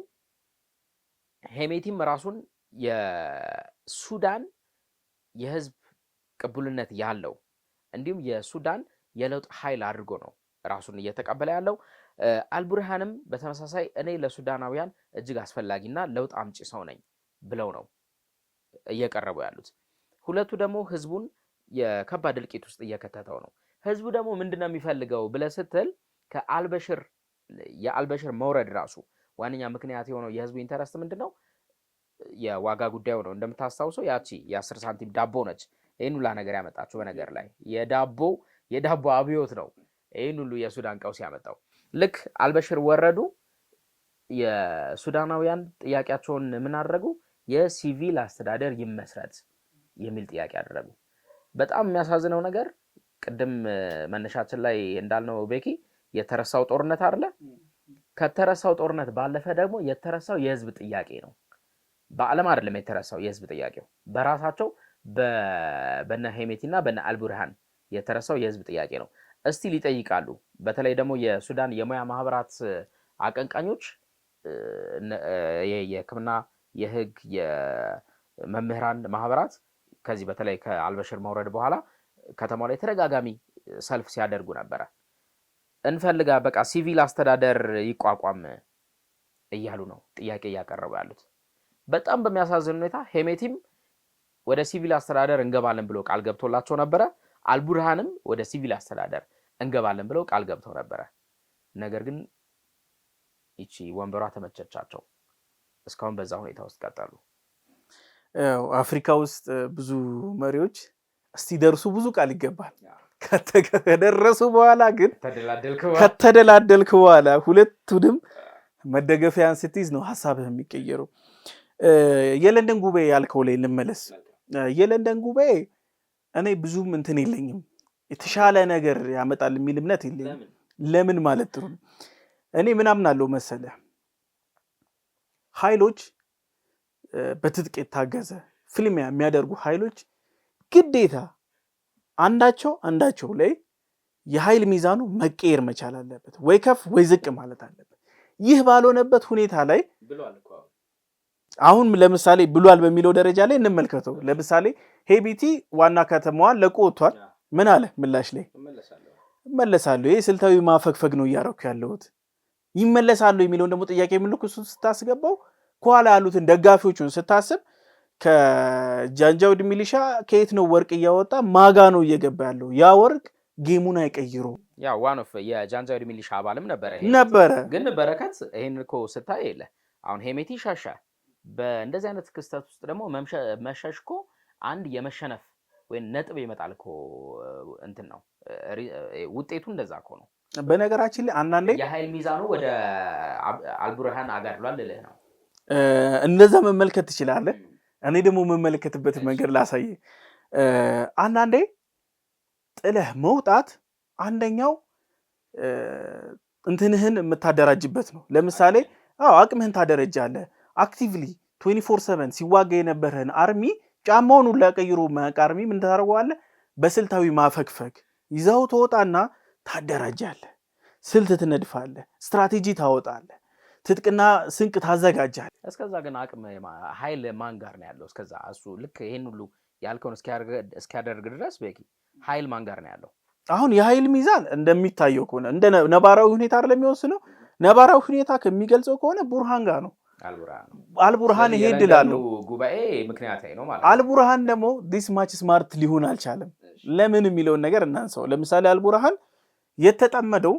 ሄሜቲም ራሱን የሱዳን የህዝብ ቅቡልነት ያለው እንዲሁም የሱዳን የለውጥ ኃይል አድርጎ ነው ራሱን እየተቀበለ ያለው። አልቡርሃንም በተመሳሳይ እኔ ለሱዳናውያን እጅግ አስፈላጊና ለውጥ አምጪ ሰው ነኝ ብለው ነው እየቀረቡ ያሉት። ሁለቱ ደግሞ ህዝቡን የከባድ እልቂት ውስጥ እየከተተው ነው። ህዝቡ ደግሞ ምንድነው የሚፈልገው ብለህ ስትል የአልበሽር መውረድ ራሱ ዋነኛ ምክንያት የሆነው የህዝቡ ኢንተረስት ምንድነው? የዋጋ ጉዳዩ ነው። እንደምታስታውሰው ያቺ የ10 ሳንቲም ዳቦ ነች ይህን ሁላ ነገር ያመጣችው። በነገር ላይ የዳቦ አብዮት ነው ይህን ሁሉ የሱዳን ቀውስ ያመጣው። ልክ አልበሽር ወረዱ፣ የሱዳናውያን ጥያቄያቸውን ምን አደረጉ? የሲቪል አስተዳደር ይመስረት የሚል ጥያቄ አደረጉ። በጣም የሚያሳዝነው ነገር ቅድም መነሻችን ላይ እንዳልነው ቤኪ የተረሳው ጦርነት አይደለ? ከተረሳው ጦርነት ባለፈ ደግሞ የተረሳው የህዝብ ጥያቄ ነው። በዓለም አይደለም የተረሳው የህዝብ ጥያቄው፣ በራሳቸው በነ ሄሜቲና በነ አልቡርሃን የተረሳው የህዝብ ጥያቄ ነው። እስቲ ሊጠይቃሉ። በተለይ ደግሞ የሱዳን የሙያ ማህበራት አቀንቃኞች የህክምና፣ የህግ፣ የመምህራን ማህበራት ከዚህ በተለይ ከአልበሽር መውረድ በኋላ ከተማው ላይ ተደጋጋሚ ሰልፍ ሲያደርጉ ነበረ። እንፈልጋ በቃ ሲቪል አስተዳደር ይቋቋም እያሉ ነው ጥያቄ እያቀረቡ ያሉት። በጣም በሚያሳዝን ሁኔታ ሄሜቲም ወደ ሲቪል አስተዳደር እንገባለን ብሎ ቃል ገብቶላቸው ነበረ። አልቡርሃንም ወደ ሲቪል አስተዳደር እንገባለን ብለው ቃል ገብተው ነበረ። ነገር ግን ይቺ ወንበሯ ተመቸቻቸው። እስካሁን በዛ ሁኔታ ውስጥ ቀጠሉ። አፍሪካ ውስጥ ብዙ መሪዎች እስቲ ደርሱ ብዙ ቃል ይገባል። ከደረሱ በኋላ ግን ከተደላደልክ በኋላ ሁለቱንም መደገፊያን ስትይዝ ነው ሀሳብህ የሚቀየረው። የለንደን ጉባኤ ያልከው ላይ ልመለስ። የለንደን ጉባኤ እኔ ብዙም እንትን የለኝም፣ የተሻለ ነገር ያመጣል የሚል እምነት የለኝም። ለምን ማለት ጥሩ ነው። እኔ ምን አምናለሁ መሰለህ፣ ኃይሎች በትጥቅ የታገዘ ፍልሚያ የሚያደርጉ ኃይሎች ግዴታ አንዳቸው ላይ የኃይል ሚዛኑ መቀየር መቻል አለበት፣ ወይ ከፍ ወይ ዝቅ ማለት አለበት። ይህ ባልሆነበት ሁኔታ ላይ አሁን ለምሳሌ ብሏል በሚለው ደረጃ ላይ እንመልከተው። ለምሳሌ ሄሜቲ ዋና ከተማዋን ለቆ ወጥቷል። ምን አለ ምላሽ ላይ? እመለሳለሁ። ይሄ ስልታዊ ማፈግፈግ ነው እያደረኩ ያለሁት። ይመለሳሉ የሚለውን ደግሞ ጥያቄ ምልክቱ ስታስገባው ከኋላ ያሉትን ደጋፊዎቹን ስታስብ ከጃንጃዊድ ሚሊሻ ከየት ነው ወርቅ እያወጣ ማጋ ነው እየገባ ያለው? ያ ወርቅ ጌሙን አይቀይሩ። ያ ዋን ኦፍ የጃንጃዊድ ሚሊሻ አባልም ነበረ። ግን በረከት ይሄን እኮ ስታይ የለ አሁን ሄሜቲ ሻሻ በእንደዚህ አይነት ክስተት ውስጥ ደግሞ መሸሽ እኮ አንድ የመሸነፍ ወይ ነጥብ ይመጣል እኮ እንትን ነው ውጤቱ። እንደዛ እኮ ነው። በነገራችን ላይ አንዳንዴ የኃይል ሚዛኑ ወደ አልቡርሃን አጋድሏል ልልህ ነው። እንደዛ መመልከት ትችላለህ። እኔ ደግሞ የምመለከትበት መንገድ ላሳይ። አንዳንዴ ጥለህ መውጣት አንደኛው እንትንህን የምታደራጅበት ነው። ለምሳሌ አቅምህን ታደረጃለህ። አክቲቭሊ 24/7 ሲዋጋ የነበረህን አርሚ ጫማውን ሁሉ ቀይሮ አርሚ ምን ታደርገዋለህ? በስልታዊ ማፈግፈግ ይዘው ተወጣና ታደራጃለህ። ስልት ትነድፋለህ፣ ስትራቴጂ ታወጣለህ፣ ትጥቅና ስንቅ ታዘጋጃለህ። እስከዛ ግን አቅም ኃይል ማን ጋር ነው ያለው? እስከዛ እሱ ልክ ይሄን ሁሉ ያልከውን እስኪያደርግ ድረስ በቂ ኃይል ማን ጋር ነው ያለው? አሁን የኃይል ሚዛን እንደሚታየው ከሆነ እንደ ነባራዊ ሁኔታ አይደለም የሚወስነው። ነባራዊ ሁኔታ ከሚገልጸው ከሆነ ቡርሃን ጋር ነው። አልቡርሃን ይሄ ድላለው ጉባኤ ምክንያታዊ ነው ማለት። አልቡርሃን ደግሞ ዲስ ማች ስማርት ሊሆን አልቻለም። ለምን የሚለውን ነገር እናንሳው። ለምሳሌ አልቡርሃን የተጠመደው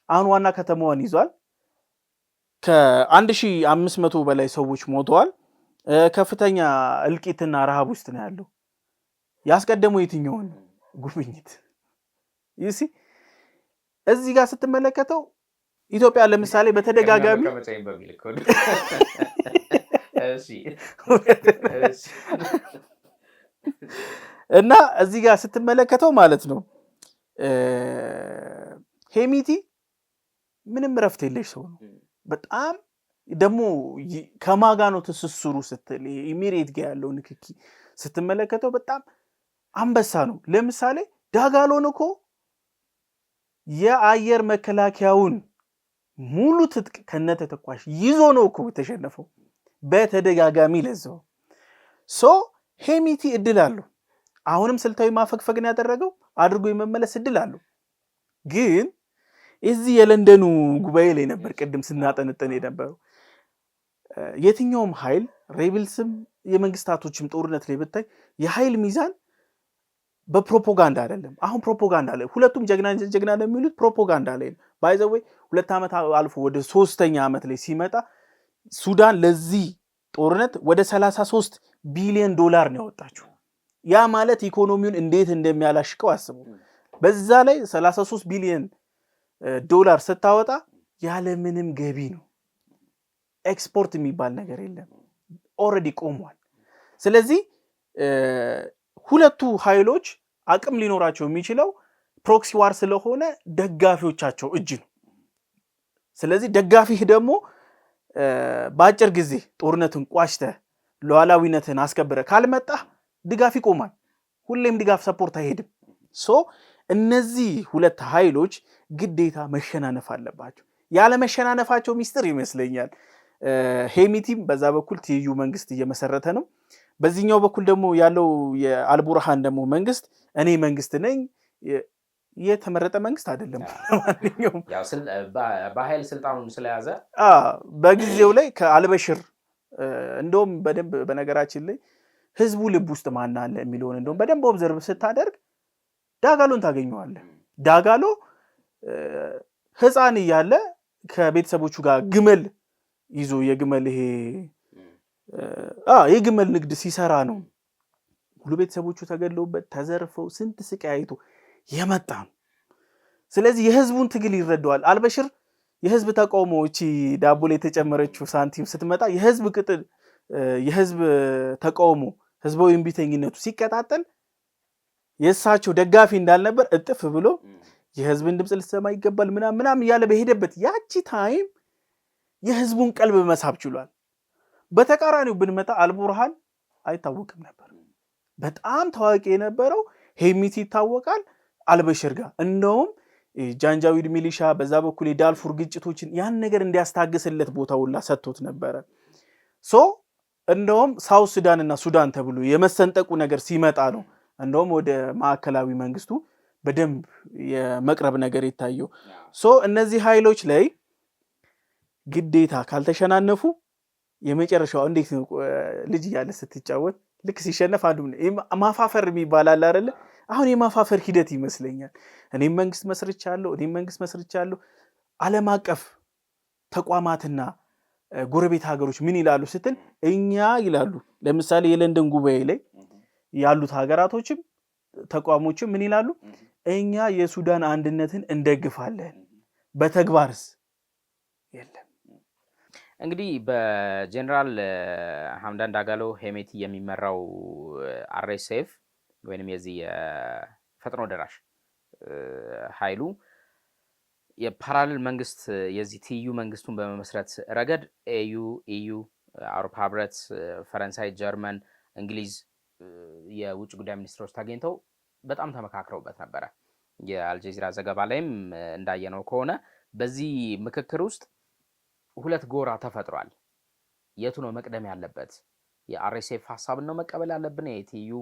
አሁን ዋና ከተማዋን ይዟል። ከ1500 በላይ ሰዎች ሞተዋል። ከፍተኛ እልቂትና ረሃብ ውስጥ ነው ያለው። ያስቀደመው የትኛውን ጉብኝት ይሲ እዚህ ጋር ስትመለከተው ኢትዮጵያ ለምሳሌ በተደጋጋሚ እና እዚህ ጋር ስትመለከተው ማለት ነው ሄሜቲ ምንም ረፍት የለሽ ሰው ነው። በጣም ደግሞ ከማጋ ነው ትስስሩ ስትል ኢሚሬት ጋር ያለው ንክኪ ስትመለከተው በጣም አንበሳ ነው። ለምሳሌ ዳጋሎን እኮ የአየር መከላከያውን ሙሉ ትጥቅ ከነተተኳሽ ይዞ ነው እኮ የተሸነፈው በተደጋጋሚ ለዛው። ሄሚቲ እድል አለው። አሁንም ስልታዊ ማፈግፈግን ያደረገው አድርጎ የመመለስ እድል አለው። ግን እዚህ የለንደኑ ጉባኤ ላይ ነበር ቅድም ስናጠነጠን የነበረው የትኛውም ኃይል ሬብልስም የመንግስታቶችም ጦርነት ላይ ብታይ የኃይል ሚዛን በፕሮፓጋንዳ አይደለም። አሁን ፕሮፓጋንዳ ላይ ሁለቱም ጀግና ለሚሉት ፕሮፓጋንዳ ላይ ነው። ባይዘወይ 2 ዓመት አልፎ ወደ 3ኛ ዓመት ላይ ሲመጣ ሱዳን ለዚህ ጦርነት ወደ 33 ቢሊዮን ዶላር ነው ያወጣችው። ያ ማለት ኢኮኖሚውን እንዴት እንደሚያላሽቀው አስቡ። በዛ ላይ 33 ቢሊዮን ዶላር ስታወጣ ያለ ምንም ገቢ ነው። ኤክስፖርት የሚባል ነገር የለም። ኦልሬዲ ቆሟል። ስለዚህ ሁለቱ ኃይሎች አቅም ሊኖራቸው የሚችለው ፕሮክሲ ዋር ስለሆነ ደጋፊዎቻቸው እጅ ነው። ስለዚህ ደጋፊህ ደግሞ በአጭር ጊዜ ጦርነትን ቋጭተህ ሉዓላዊነትን አስከብረ ካልመጣ ድጋፍ ይቆማል። ሁሌም ድጋፍ ሰፖርት አይሄድም። እነዚህ ሁለት ኃይሎች ግዴታ መሸናነፍ አለባቸው። ያለ መሸናነፋቸው ሚስጥር ይመስለኛል ሄሚቲም በዛ በኩል ትይዩ መንግስት እየመሰረተ ነው። በዚህኛው በኩል ደግሞ ያለው የአልቡርሃን ደግሞ መንግስት እኔ መንግስት ነኝ የተመረጠ መንግስት አይደለም። ማንኛውም በኃይል ስልጣኑን ስለያዘ በጊዜው ላይ ከአልበሽር እንደውም በደንብ በነገራችን ላይ ህዝቡ ልብ ውስጥ ማን አለ የሚለውን እንደውም በደንብ ኦብዘርቭ ስታደርግ ዳጋሎን ታገኘዋለህ። ዳጋሎ ህፃን እያለ ከቤተሰቦቹ ጋር ግመል ይዞ የግመል የግመል ንግድ ሲሰራ ነው ሁሉ ቤተሰቦቹ ተገለውበት ተዘርፈው ስንት ስቃይ አይቶ የመጣ ነው። ስለዚህ የህዝቡን ትግል ይረዳዋል። አልበሽር የህዝብ ተቃውሞ እቺ ዳቦ ላይ የተጨመረችው ሳንቲም ስትመጣ የህዝብ ተቃውሞ ህዝባዊ እምቢተኝነቱ ሲቀጣጠል የእሳቸው ደጋፊ እንዳልነበር እጥፍ ብሎ የህዝብን ድምፅ ልትሰማ ይገባል ምናምን እያለ በሄደበት ያቺ ታይም የህዝቡን ቀልብ መሳብ ችሏል። በተቃራኒው ብንመጣ አልቡርሃን አይታወቅም ነበር። በጣም ታዋቂ የነበረው ሄሚቲ ይታወቃል አልበሽር ጋር። እንደውም ጃንጃዊድ ሚሊሻ በዛ በኩል የዳልፉር ግጭቶችን ያን ነገር እንዲያስታግስለት ቦታውላ ሰጥቶት ነበረ። እንደውም ሳውት ሱዳን እና ሱዳን ተብሎ የመሰንጠቁ ነገር ሲመጣ ነው እንደውም ወደ ማዕከላዊ መንግስቱ በደንብ የመቅረብ ነገር ይታየው። እነዚህ ኃይሎች ላይ ግዴታ ካልተሸናነፉ የመጨረሻው እንዴት ነው ልጅ እያለ ስትጫወት ልክ ሲሸነፍ አንዱ ማፋፈር የሚባል አለ አይደለ? አሁን የማፋፈር ሂደት ይመስለኛል። እኔም መንግስት መስርቻለሁ ዓለም አቀፍ ተቋማትና ጎረቤት ሀገሮች ምን ይላሉ ስትል እኛ ይላሉ። ለምሳሌ የለንደን ጉባኤ ላይ ያሉት ሀገራቶችም ተቋሞችም ምን ይላሉ? እኛ የሱዳን አንድነትን እንደግፋለን። በተግባርስ የለም። እንግዲህ በጀነራል ሐምዳን ዳጋሎ ሄሜቲ የሚመራው አርኤስኤፍ ወይንም የዚህ የፈጥኖ ደራሽ ኃይሉ የፓራሌል መንግስት የዚህ ትይዩ መንግስቱን በመመስረት ረገድ ኢዩ፣ አውሮፓ ህብረት፣ ፈረንሳይ፣ ጀርመን፣ እንግሊዝ የውጭ ጉዳይ ሚኒስትሮች ተገኝተው በጣም ተመካክረውበት ነበረ። የአልጀዚራ ዘገባ ላይም እንዳየነው ከሆነ በዚህ ምክክር ውስጥ ሁለት ጎራ ተፈጥሯል። የቱ ነው መቅደም ያለበት? የአርኤስኤፍ ሀሳብን ነው መቀበል ያለብን? የትይዩ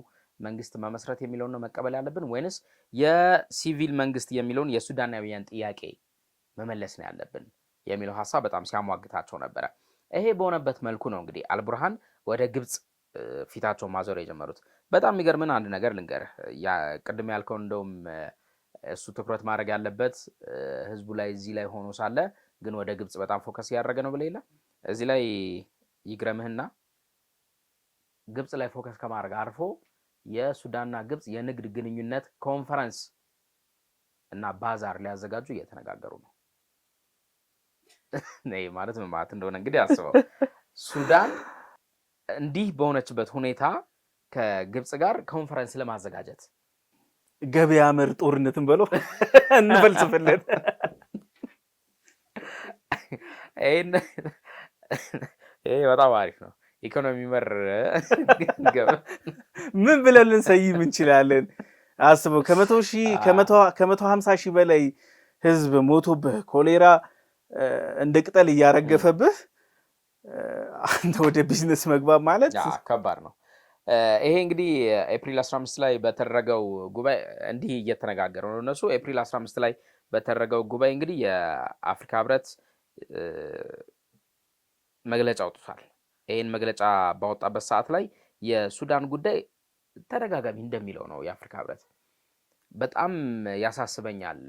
መንግስት መመስረት የሚለውን ነው መቀበል ያለብን? ወይንስ የሲቪል መንግስት የሚለውን የሱዳናዊያን ጥያቄ መመለስ ነው ያለብን የሚለው ሀሳብ በጣም ሲያሟግታቸው ነበረ። ይሄ በሆነበት መልኩ ነው እንግዲህ አልቡርሃን ወደ ግብጽ ፊታቸውን ማዞር የጀመሩት። በጣም የሚገርምን አንድ ነገር ልንገርህ። ቅድም ያልከው እንደውም እሱ ትኩረት ማድረግ ያለበት ህዝቡ ላይ እዚህ ላይ ሆኖ ሳለ ግን ወደ ግብጽ በጣም ፎከስ እያደረገ ነው ብለህ እዚህ ላይ ይግረምህና ግብጽ ላይ ፎከስ ከማድረግ አርፎ የሱዳንና ግብጽ የንግድ ግንኙነት ኮንፈረንስ እና ባዛር ሊያዘጋጁ እየተነጋገሩ ነው። ነይ ማለት ምን ማለት እንደሆነ እንግዲህ አስበው። ሱዳን እንዲህ በሆነችበት ሁኔታ ከግብጽ ጋር ኮንፈረንስ ለማዘጋጀት ገበያ መር ጦርነትን በለው እንፈልስፍለት። ይሄ በጣም አሪፍ ነው። ኢኮኖሚ መር ምን ብለን ልንሰይም እንችላለን? አስበው ከ150,000 በላይ ህዝብ ሞቶብህ ኮሌራ እንደ ቅጠል እያረገፈብህ አንተ ወደ ቢዝነስ መግባት ማለት ከባድ ነው። ይሄ እንግዲህ ኤፕሪል 15 ላይ በተደረገው ጉባኤ እንዲህ እየተነጋገሩ ነው እነሱ። ኤፕሪል 15 ላይ በተደረገው ጉባኤ እንግዲህ የአፍሪካ ህብረት መግለጫ አውጥቷል። ይህን መግለጫ ባወጣበት ሰዓት ላይ የሱዳን ጉዳይ ተደጋጋሚ እንደሚለው ነው የአፍሪካ ህብረት በጣም ያሳስበኛል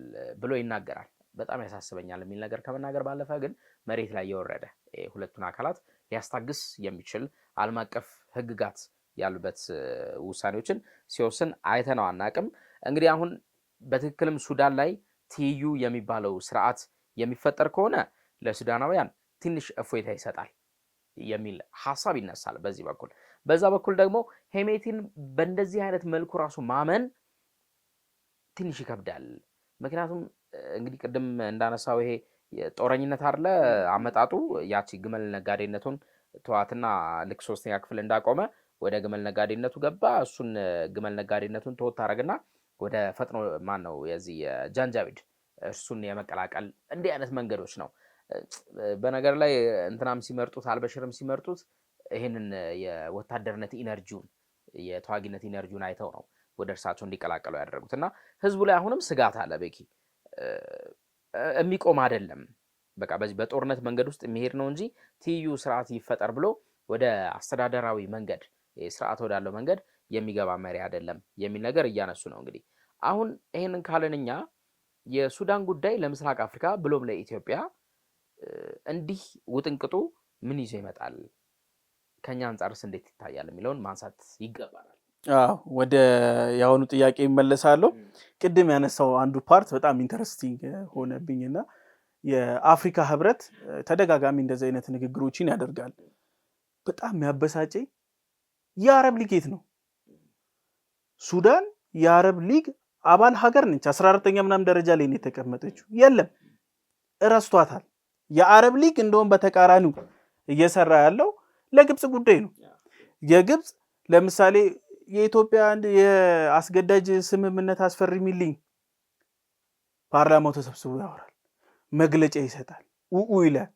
ብሎ ይናገራል። በጣም ያሳስበኛል የሚል ነገር ከመናገር ባለፈ ግን መሬት ላይ የወረደ ሁለቱን አካላት ሊያስታግስ የሚችል ዓለም አቀፍ ህግጋት ያሉበት ውሳኔዎችን ሲወስን አይተነው አናቅም። እንግዲህ አሁን በትክክልም ሱዳን ላይ ትይዩ የሚባለው ስርዓት የሚፈጠር ከሆነ ለሱዳናውያን ትንሽ እፎይታ ይሰጣል የሚል ሀሳብ ይነሳል በዚህ በኩል። በዛ በኩል ደግሞ ሄሜቲን በእንደዚህ አይነት መልኩ ራሱ ማመን ትንሽ ይከብዳል። ምክንያቱም እንግዲህ ቅድም እንዳነሳው ይሄ ጦረኝነት አለ አመጣጡ። ያቺ ግመል ነጋዴነቱን ተዋትና ልክ 3ኛ ክፍል እንዳቆመ ወደ ግመል ነጋዴነቱ ገባ። እሱን ግመል ነጋዴነቱን ተወት አረግና ወደ ፈጥኖ ማን ነው የዚህ ጃንጃዊድ እሱን የመቀላቀል እንዲህ አይነት መንገዶች ነው። በነገር ላይ እንትናም ሲመርጡት አልበሽርም ሲመርጡት ይሄንን የወታደርነት ኢነርጂውን የተዋጊነት ኢነርጂውን አይተው ነው ወደ እርሳቸው እንዲቀላቀሉ ያደረጉት። እና ህዝቡ ላይ አሁንም ስጋት አለ። በቂ የሚቆም አይደለም። በቃ በዚህ በጦርነት መንገድ ውስጥ የሚሄድ ነው እንጂ ትይዩ ስርዓት ይፈጠር ብሎ ወደ አስተዳደራዊ መንገድ ስርዓት ወዳለው መንገድ የሚገባ መሪ አይደለም የሚል ነገር እያነሱ ነው። እንግዲህ አሁን ይሄንን ካለን እኛ የሱዳን ጉዳይ ለምስራቅ አፍሪካ ብሎም ለኢትዮጵያ እንዲህ ውጥንቅጡ ምን ይዞ ይመጣል፣ ከኛ አንጻርስ እንዴት ይታያል የሚለውን ማንሳት ይገባናል። ወደ ያሁኑ ጥያቄ ይመለሳለሁ። ቅድም ያነሳው አንዱ ፓርት በጣም ኢንተረስቲንግ ሆነብኝና የአፍሪካ ህብረት ተደጋጋሚ እንደዚህ አይነት ንግግሮችን ያደርጋል። በጣም የሚያበሳጨኝ የአረብ ሊግ የት ነው? ሱዳን የአረብ ሊግ አባል ሀገር ነች። 14ኛ ምናምን ደረጃ ላይ ነው የተቀመጠችው። የለም እረስቷታል። የአረብ ሊግ እንደውም በተቃራኒው እየሰራ ያለው ለግብጽ ጉዳይ ነው። የግብጽ ለምሳሌ የኢትዮጵያ አንድ የአስገዳጅ ስምምነት አስፈርሚልኝ ፓርላማው ተሰብስቦ ያወራል፣ መግለጫ ይሰጣል፣ ኡኡ ይላል።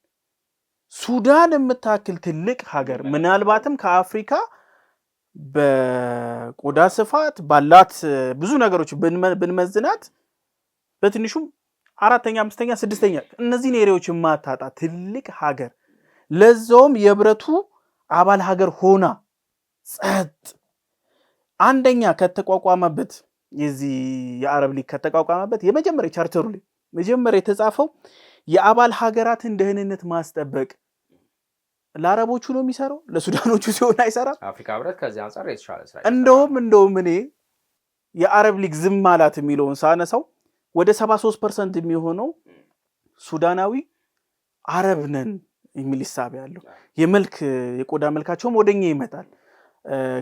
ሱዳን የምታክል ትልቅ ሀገር ምናልባትም ከአፍሪካ በቆዳ ስፋት ባላት ብዙ ነገሮች ብንመዝናት በትንሹም 4ኛ፣ 5ኛ፣ 6ኛ እነዚህን ኤሪያዎች የማታጣ ትልቅ ሀገር ለዛውም የህብረቱ አባል ሀገር ሆና ጸጥ አንደኛ ከተቋቋመበት የዚህ የአረብ ሊግ ከተቋቋመበት የመጀመሪያ ቻርተሩ ላይ መጀመሪያ የተጻፈው የአባል ሀገራትን ደህንነት ማስጠበቅ ለአረቦቹ ነው የሚሰራው፣ ለሱዳኖቹ ሲሆን አይሰራም። አፍሪካ ህብረት ከዚህ አንፃር የተሻለ ስራ እንደውም እኔ የአረብ ሊግ ዝም ማለት የሚለውን ሳነሳው ወደ 73% የሚሆነው ሱዳናዊ አረብ ነን የሚል ሂሳብ ያለው የመልክ የቆዳ መልካቸውም ወደኛ ይመጣል።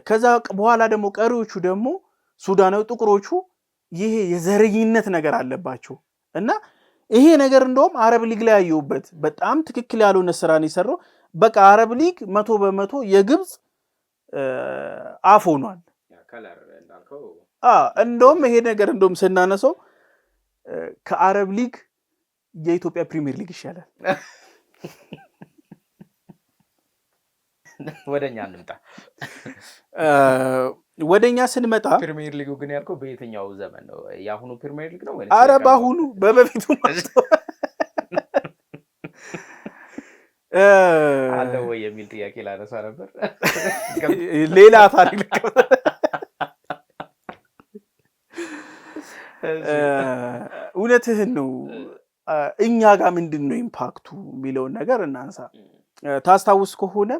ከዛ በኋላ ደግሞ ቀሪዎቹ ደግሞ ሱዳናዊ ጥቁሮቹ ይሄ የዘረኝነት ነገር አለባቸው እና ይሄ ነገር እንደውም አረብ ሊግ ላይ ያየውበት በጣም ትክክል ያልሆነ ስራ ነው የሰራው። በቃ አረብ ሊግ 100% የግብጽ አፍ ሆኗል። እንደውም ይሄ ነገር እንደውም ስናነሳው ከአረብ ሊግ የኢትዮጵያ ፕሪሚየር ሊግ ይሻላል። ወደኛ እንምጣ። ወደኛ ስንመጣ ፕሪሚየር ሊጉ ግን ያልከው በየትኛው ዘመን ነው? የአሁኑ ፕሪሚየር ሊግ ነው ወይስ? ኧረ በአሁኑ በበፊቱ አለ ወይ የሚል ጥያቄ ላነሳ ነበር። ሌላ ታሪክ እውነትህን ነው። እኛ ጋር ምንድን ነው ኢምፓክቱ የሚለውን ነገር እናንሳ። ታስታውስ ከሆነ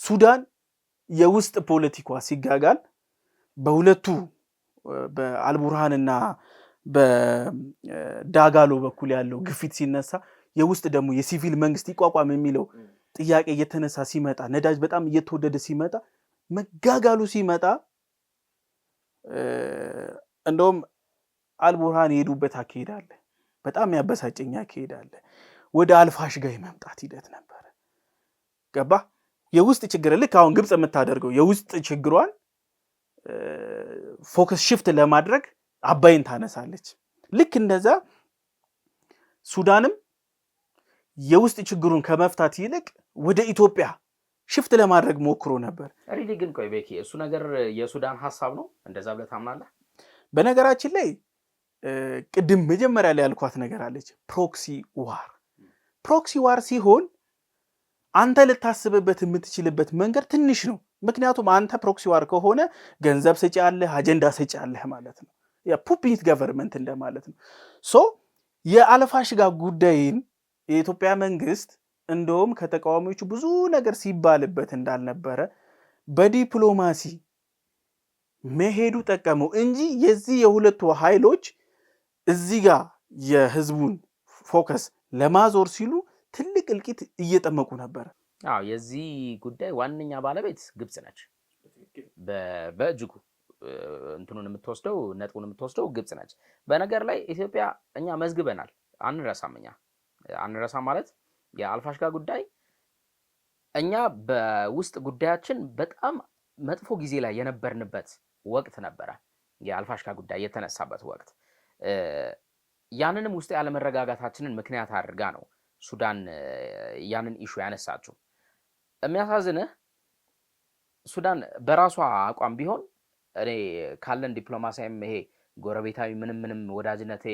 ሱዳን የውስጥ ፖለቲኳ ሲጋጋል በሁለቱ በአልቡርሃንና በዳጋሎ በኩል ያለው ግፊት ሲነሳ የውስጥ ደግሞ የሲቪል መንግስት ይቋቋም የሚለው ጥያቄ እየተነሳ ሲመጣ ነዳጅ በጣም እየተወደደ ሲመጣ መጋጋሉ ሲመጣ እንደውም አልቡርሃን የሄዱበት አካሄድ አለ። በጣም ያበሳጨኛ አካሄድ አለ። ወደ አልፋሽጋ የመምጣት ሂደት ነበር። ገባ የውስጥ ችግር ልክ አሁን ግብጽ የምታደርገው የውስጥ ችግሯን ፎከስ ሽፍት ለማድረግ አባይን ታነሳለች። ልክ እንደዛ ሱዳንም የውስጥ ችግሩን ከመፍታት ይልቅ ወደ ኢትዮጵያ ሽፍት ለማድረግ ሞክሮ ነበር። ሪሊ ግን ቆይ ቤኪ እሱ ነገር የሱዳን ሐሳብ ነው እንደዛ ብለህ ታምናለህ? በነገራችን ላይ ቅድም መጀመሪያ ላይ ያልኳት ነገር አለች፣ ፕሮክሲ ዋር። ፕሮክሲ ዋር ሲሆን አንተ ልታስብበት የምትችልበት መንገድ ትንሽ ነው። ምክንያቱም አንተ ፕሮክሲ ዋር ከሆነ ገንዘብ ሰጪ አለህ፣ አጀንዳ ሰጪ አለህ ማለት ነው። ፑፒት ገቨርንመንት እንደማለት ነው። ሶ የአልፋሽጋ ጉዳይን የኢትዮጵያ መንግስት እንደውም ከተቃዋሚዎቹ ብዙ ነገር ሲባልበት እንዳልነበረ በዲፕሎማሲ መሄዱ ጠቀመው እንጂ የዚህ የሁለቱ ኃይሎች እዚህ ጋር የህዝቡን ፎከስ ለማዞር ሲሉ ትልቅ እልቂት እየጠመቁ ነበር። አዎ የዚህ ጉዳይ ዋነኛ ባለቤት ግብጽ ነች። በእጅጉ እንትኑን የምትወስደው ነጥቡን የምትወስደው ግብጽ ነች። በነገር ላይ ኢትዮጵያ እኛ መዝግበናል፣ አንረሳም። እኛ አንረሳም ማለት የአልፋሽጋ ጉዳይ እኛ በውስጥ ጉዳያችን በጣም መጥፎ ጊዜ ላይ የነበርንበት ወቅት ነበረ። የአልፋሽጋ ጉዳይ የተነሳበት ወቅት ያንንም ውስጥ ያለመረጋጋታችንን ምክንያት አድርጋ ነው ሱዳን ያንን ኢሹ ያነሳችው። የሚያሳዝንህ ሱዳን በራሷ አቋም ቢሆን እኔ ካለን ዲፕሎማሲያም ይሄ ጎረቤታዊ ምንም ወዳጅነት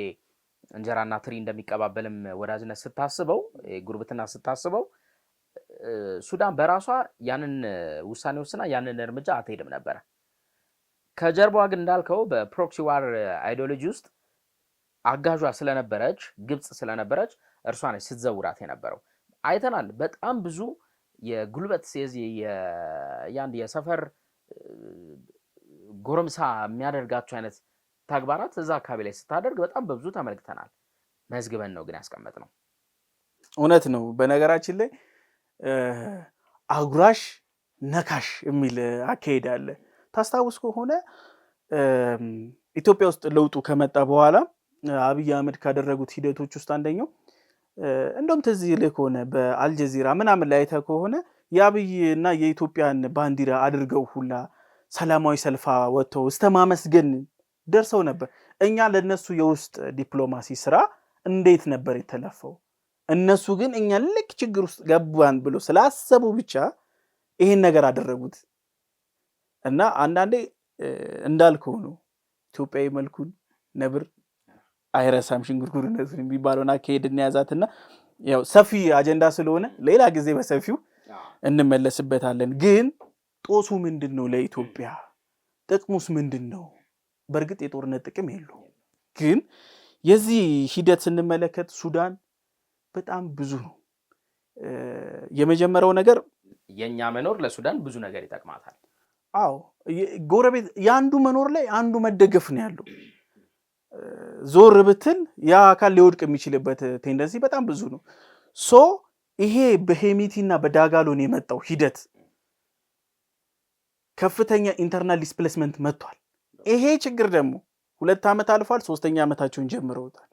እንጀራና ትሪ እንደሚቀባበልም ወዳጅነት ስታስበው ጉርብትና ስታስበው ሱዳን በራሷ ያንን ውሳኔ ወስና ያንን እርምጃ አትሄድም ነበር። ከጀርባዋ ግን እንዳልከው በፕሮክሲ ዋር አይዲዮሎጂ ውስጥ አጋዧ ስለነበረች ግብጽ ስለነበረች እርሷ ነች ስትዘውራት የነበረው። አይተናል። በጣም ብዙ የጉልበት የአንድ የሰፈር ጎረምሳ የሚያደርጋቸው አይነት ተግባራት እዛ አካባቢ ላይ ስታደርግ በጣም በብዙ ተመልክተናል። መዝግበን ነው ግን ያስቀመጥነው። እውነት ነው። በነገራችን ላይ አጉራሽ ነካሽ የሚል አካሄድ አለ። ታስታውስ ከሆነ ኢትዮጵያ ውስጥ ለውጡ ከመጣ በኋላ አብይ አህመድ ካደረጉት ሂደቶች ውስጥ አንደኛው እንደውም ትዝ ይልህ ከሆነ በአልጀዚራ ምናምን ላይ አይተህ ከሆነ የአብይ እና የኢትዮጵያን ባንዲራ አድርገው ሁላ ሰላማዊ ሰልፋ ወጥተው እስከ ማመስገን ደርሰው ነበር። እኛ ለነሱ የውስጥ ዲፕሎማሲ ስራ እንዴት ነበር የተለፈው? እነሱ ግን እኛ ልክ ችግር ውስጥ ገባን ብሎ ስላሰቡ ብቻ ይሄን ነገር አደረጉት። እና አንዳንዴ እንዳልከው ነው ኢትዮጵያዊ መልኩን ነብር አይረሳም ሽንጉርጉርነቱን የሚባለውን አካሄድ እንያዛትና ያው ሰፊ አጀንዳ ስለሆነ ሌላ ጊዜ በሰፊው እንመለስበታለን። ግን ጦሱ ምንድነው? ለኢትዮጵያ ጥቅሙስ ምንድነው? በእርግጥ የጦርነት ጥቅም የለውም። ግን የዚህ ሂደት ስንመለከት ሱዳን በጣም ብዙ ነው። የመጀመሪያው ነገር የኛ መኖር ለሱዳን ብዙ ነገር ይጠቅማታል። አዎ ጎረቤት የአንዱ መኖር ላይ አንዱ መደገፍ ነው ያለው። ዞር ብትል ያ አካል ሊወድቅ የሚችልበት ቴንደንሲ በጣም ብዙ ነው። ሶ ይሄ በሄሚቲና በዳጋሎን የመጣው ሂደት ከፍተኛ ኢንተርናል ዲስፕሌስመንት መጥቷል። ይሄ ችግር ደግሞ 2 ዓመት አልፏል፣ 3ኛ ዓመታቸውን ጀምረውታል።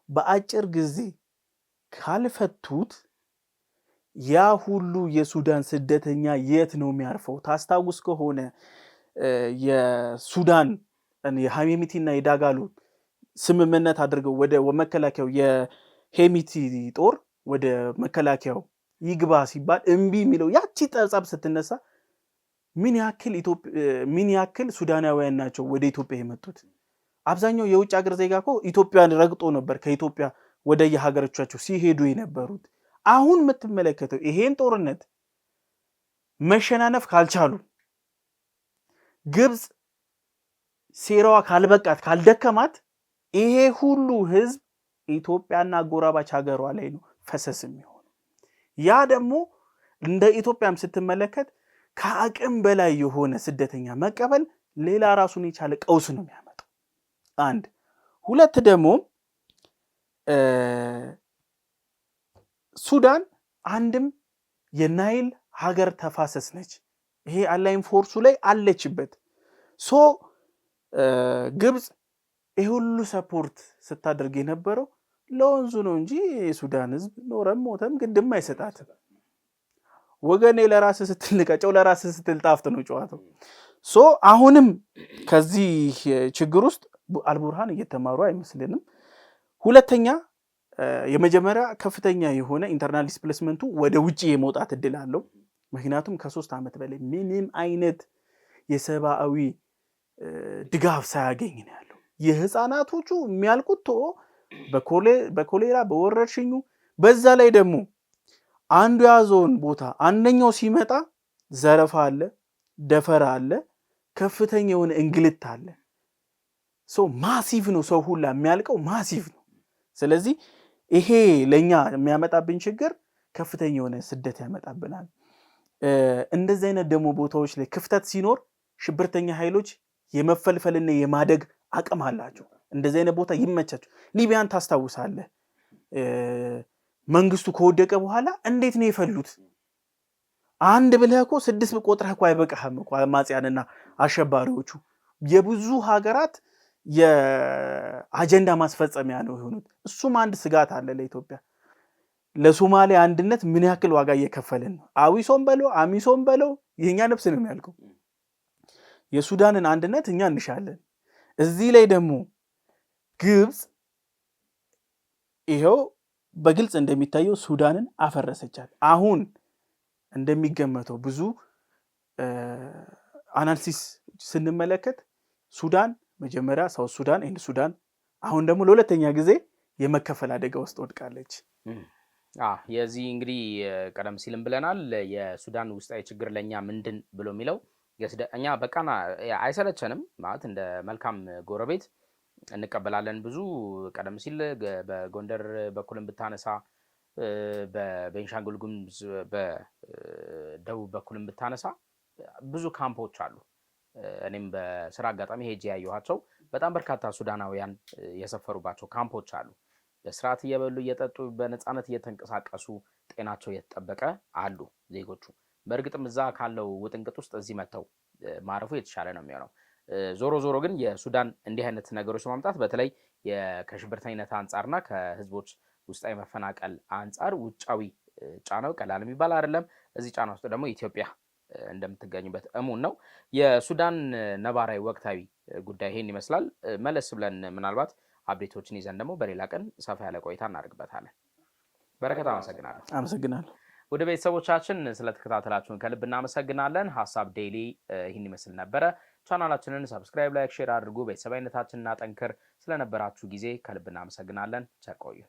በአጭር ጊዜ ካልፈቱት ያ ሁሉ የሱዳን ስደተኛ የት ነው የሚያርፈው? ታስታውስ ከሆነ የሱዳን የሄሚቲና የዳጋሎን ስምምነት አድርገው ወደ መከላከያው የሄሚቲ ጦር ወደ መከላከያው ይግባ ሲባል እምቢ የሚለው ያቺ ጠብጻብ ስትነሳ ምን ያክል ሱዳናውያን ናቸው ወደ ኢትዮጵያ የመጡት? አብዛኛው የውጭ ሀገር ዜጋ እኮ ኢትዮጵያን ረግጦ ነበር ከኢትዮጵያ ወደ የሀገሮቻቸው ሲሄዱ የነበሩት። አሁን የምትመለከተው ይሄን ጦርነት መሸናነፍ ካልቻሉ ግብጽ ሴራዋ ካልበቃት ካልደከማት ይሄ ሁሉ ህዝብ ኢትዮጵያና አጎራባች ሀገሯ ላይ ነው ፈሰስ የሚሆነው። ያ ደግሞ እንደ ኢትዮጵያም ስትመለከት ከአቅም በላይ የሆነ ስደተኛ መቀበል ሌላ ራሱን የቻለ ቀውስ ነው የሚያመጣው። አንድ ሁለት ደግሞ ሱዳን አንድም የናይል ሀገር ተፋሰስ ነች። ይሄ አላይን ፎርሱ ላይ አለችበት። ሶ ግብጽ ይሄ ሁሉ ሰፖርት ስታደርግ የነበረው ለወንዙ ነው እንጂ የሱዳን ህዝብ ኖረም ሞተም ግድም አይሰጣትም። ወገኔ ለራስ ስትል ንቀጨው፣ ለራስ ስትል ጣፍጥ ነው ጨዋታው። ሶ አሁንም ከዚህ ችግር ውስጥ አልቡርሃን እየተማሩ አይመስልንም። ሁለተኛ የመጀመሪያ ከፍተኛ የሆነ ኢንተርናል ዲስፕሌስመንቱ ወደ ውጪ የመውጣት እድል አለው። ምክንያቱም ከ3 ዓመት በላይ ምንም አይነት የሰብአዊ ድጋፍ ሳያገኝ ነው ያለው። የህፃናቶቹ የሚያልቁት በኮሌራ በወረርሽኙ፣ በዛ ላይ ደግሞ አንዱ የያዘውን ቦታ አንደኛው ሲመጣ ዘረፋ አለ፣ ደፈራ አለ፣ ከፍተኛ የሆነ እንግልት አለ። ማሲቭ ነው፣ ሰው ሁላ የሚያልቀው ማሲቭ ነው። ስለዚህ ይሄ ለኛ የሚያመጣብን ችግር ከፍተኛ የሆነ ስደት ያመጣብናል። እንደዚህ አይነት ደግሞ ቦታዎች ላይ ክፍተት ሲኖር ሽብርተኛ ኃይሎች የመፈልፈልና የማደግ አቅም አላቸው። እንደዚህ አይነት ቦታ ይመቻቸው። ሊቢያን ታስታውሳለህ? መንግስቱ ከወደቀ በኋላ እንዴት ነው የፈሉት? አንድ ብለህ እኮ 6 ቆጥረህ እኮ አይበቃህም እኮ አማጽያንና አሸባሪዎቹ የብዙ ሀገራት የአጀንዳ ማስፈጸሚያ ነው የሆኑት። እሱም አንድ ስጋት አለ ለኢትዮጵያ። ለሶማሊያ አንድነት ምን ያክል ዋጋ እየከፈልን ነው? አዊሶም በለው አሚሶም በለው የኛ ነፍስ ነው የሚያልቀው። የሱዳንን አንድነት እኛ እንሻለን። እዚህ ላይ ደግሞ ግብፅ ይሄው በግልጽ እንደሚታየው ሱዳንን አፈረሰቻት። አሁን እንደሚገመተው ብዙ አናሊሲስ ስንመለከት ሱዳን መጀመሪያ ሳውት ሱዳን ኤንድ ሱዳን አሁን ደግሞ ለሁለተኛ ጊዜ የመከፈል አደጋ ውስጥ ወድቃለች። የዚህ እንግዲህ ቀደም ሲልም ብለናል የሱዳን ውስጣዊ ችግር ለኛ ምንድን ብሎ የሚለው እኛ በቃና አይሰለቸንም ማለት እንደ መልካም ጎረቤት እንቀበላለን። ብዙ ቀደም ሲል በጎንደር በኩልም ብታነሳ በቤንሻንጉል ጉሙዝ በደቡብ በኩልም ብታነሳ ብዙ ካምፖች አሉ። እኔም በስራ አጋጣሚ ሄጄ ያየኋቸው በጣም በርካታ ሱዳናውያን የሰፈሩባቸው ካምፖች አሉ። በስርዓት እየበሉ እየጠጡ በነፃነት እየተንቀሳቀሱ ጤናቸው እየተጠበቀ አሉ ዜጎቹ። በእርግጥም እዛ ካለው ውጥንቅጥ ውስጥ እዚህ መጥተው ማረፉ የተሻለ ነው የሚሆነው። ዞሮ ዞሮ ግን የሱዳን እንዲህ አይነት ነገሮች ማምጣት በተለይ ከሽብርተኝነት አንጻርና ከህዝቦች ውስጣዊ መፈናቀል አንጻር ውጫዊ ጫናው ቀላል የሚባል አይደለም። እዚህ ጫና ውስጥ ደግሞ ኢትዮጵያ እንደምትገኝበት እሙን ነው። የሱዳን ነባራዊ ወቅታዊ ጉዳይ ይሄን ይመስላል። መለስ ብለን ምናልባት አብዴቶችን ይዘን ደግሞ በሌላ ቀን ሰፋ ያለ ቆይታ እናደርግበታለን። በረከት አመሰግናለሁ። ወደ ቤተሰቦቻችን ስለተከታተላችሁን ከልብ እናመሰግናለን። ሀሳብ ዴይሊ ይህን ይመስል ነበረ። ቻናላችንን ሰብስክራይብ፣ ላይክ፣ ሼር አድርጉ። ቤተሰባዊነታችንን እናጠንክር። ስለነበራችሁ ጊዜ ከልብ እናመሰግናለን። ቸር ቆዩ።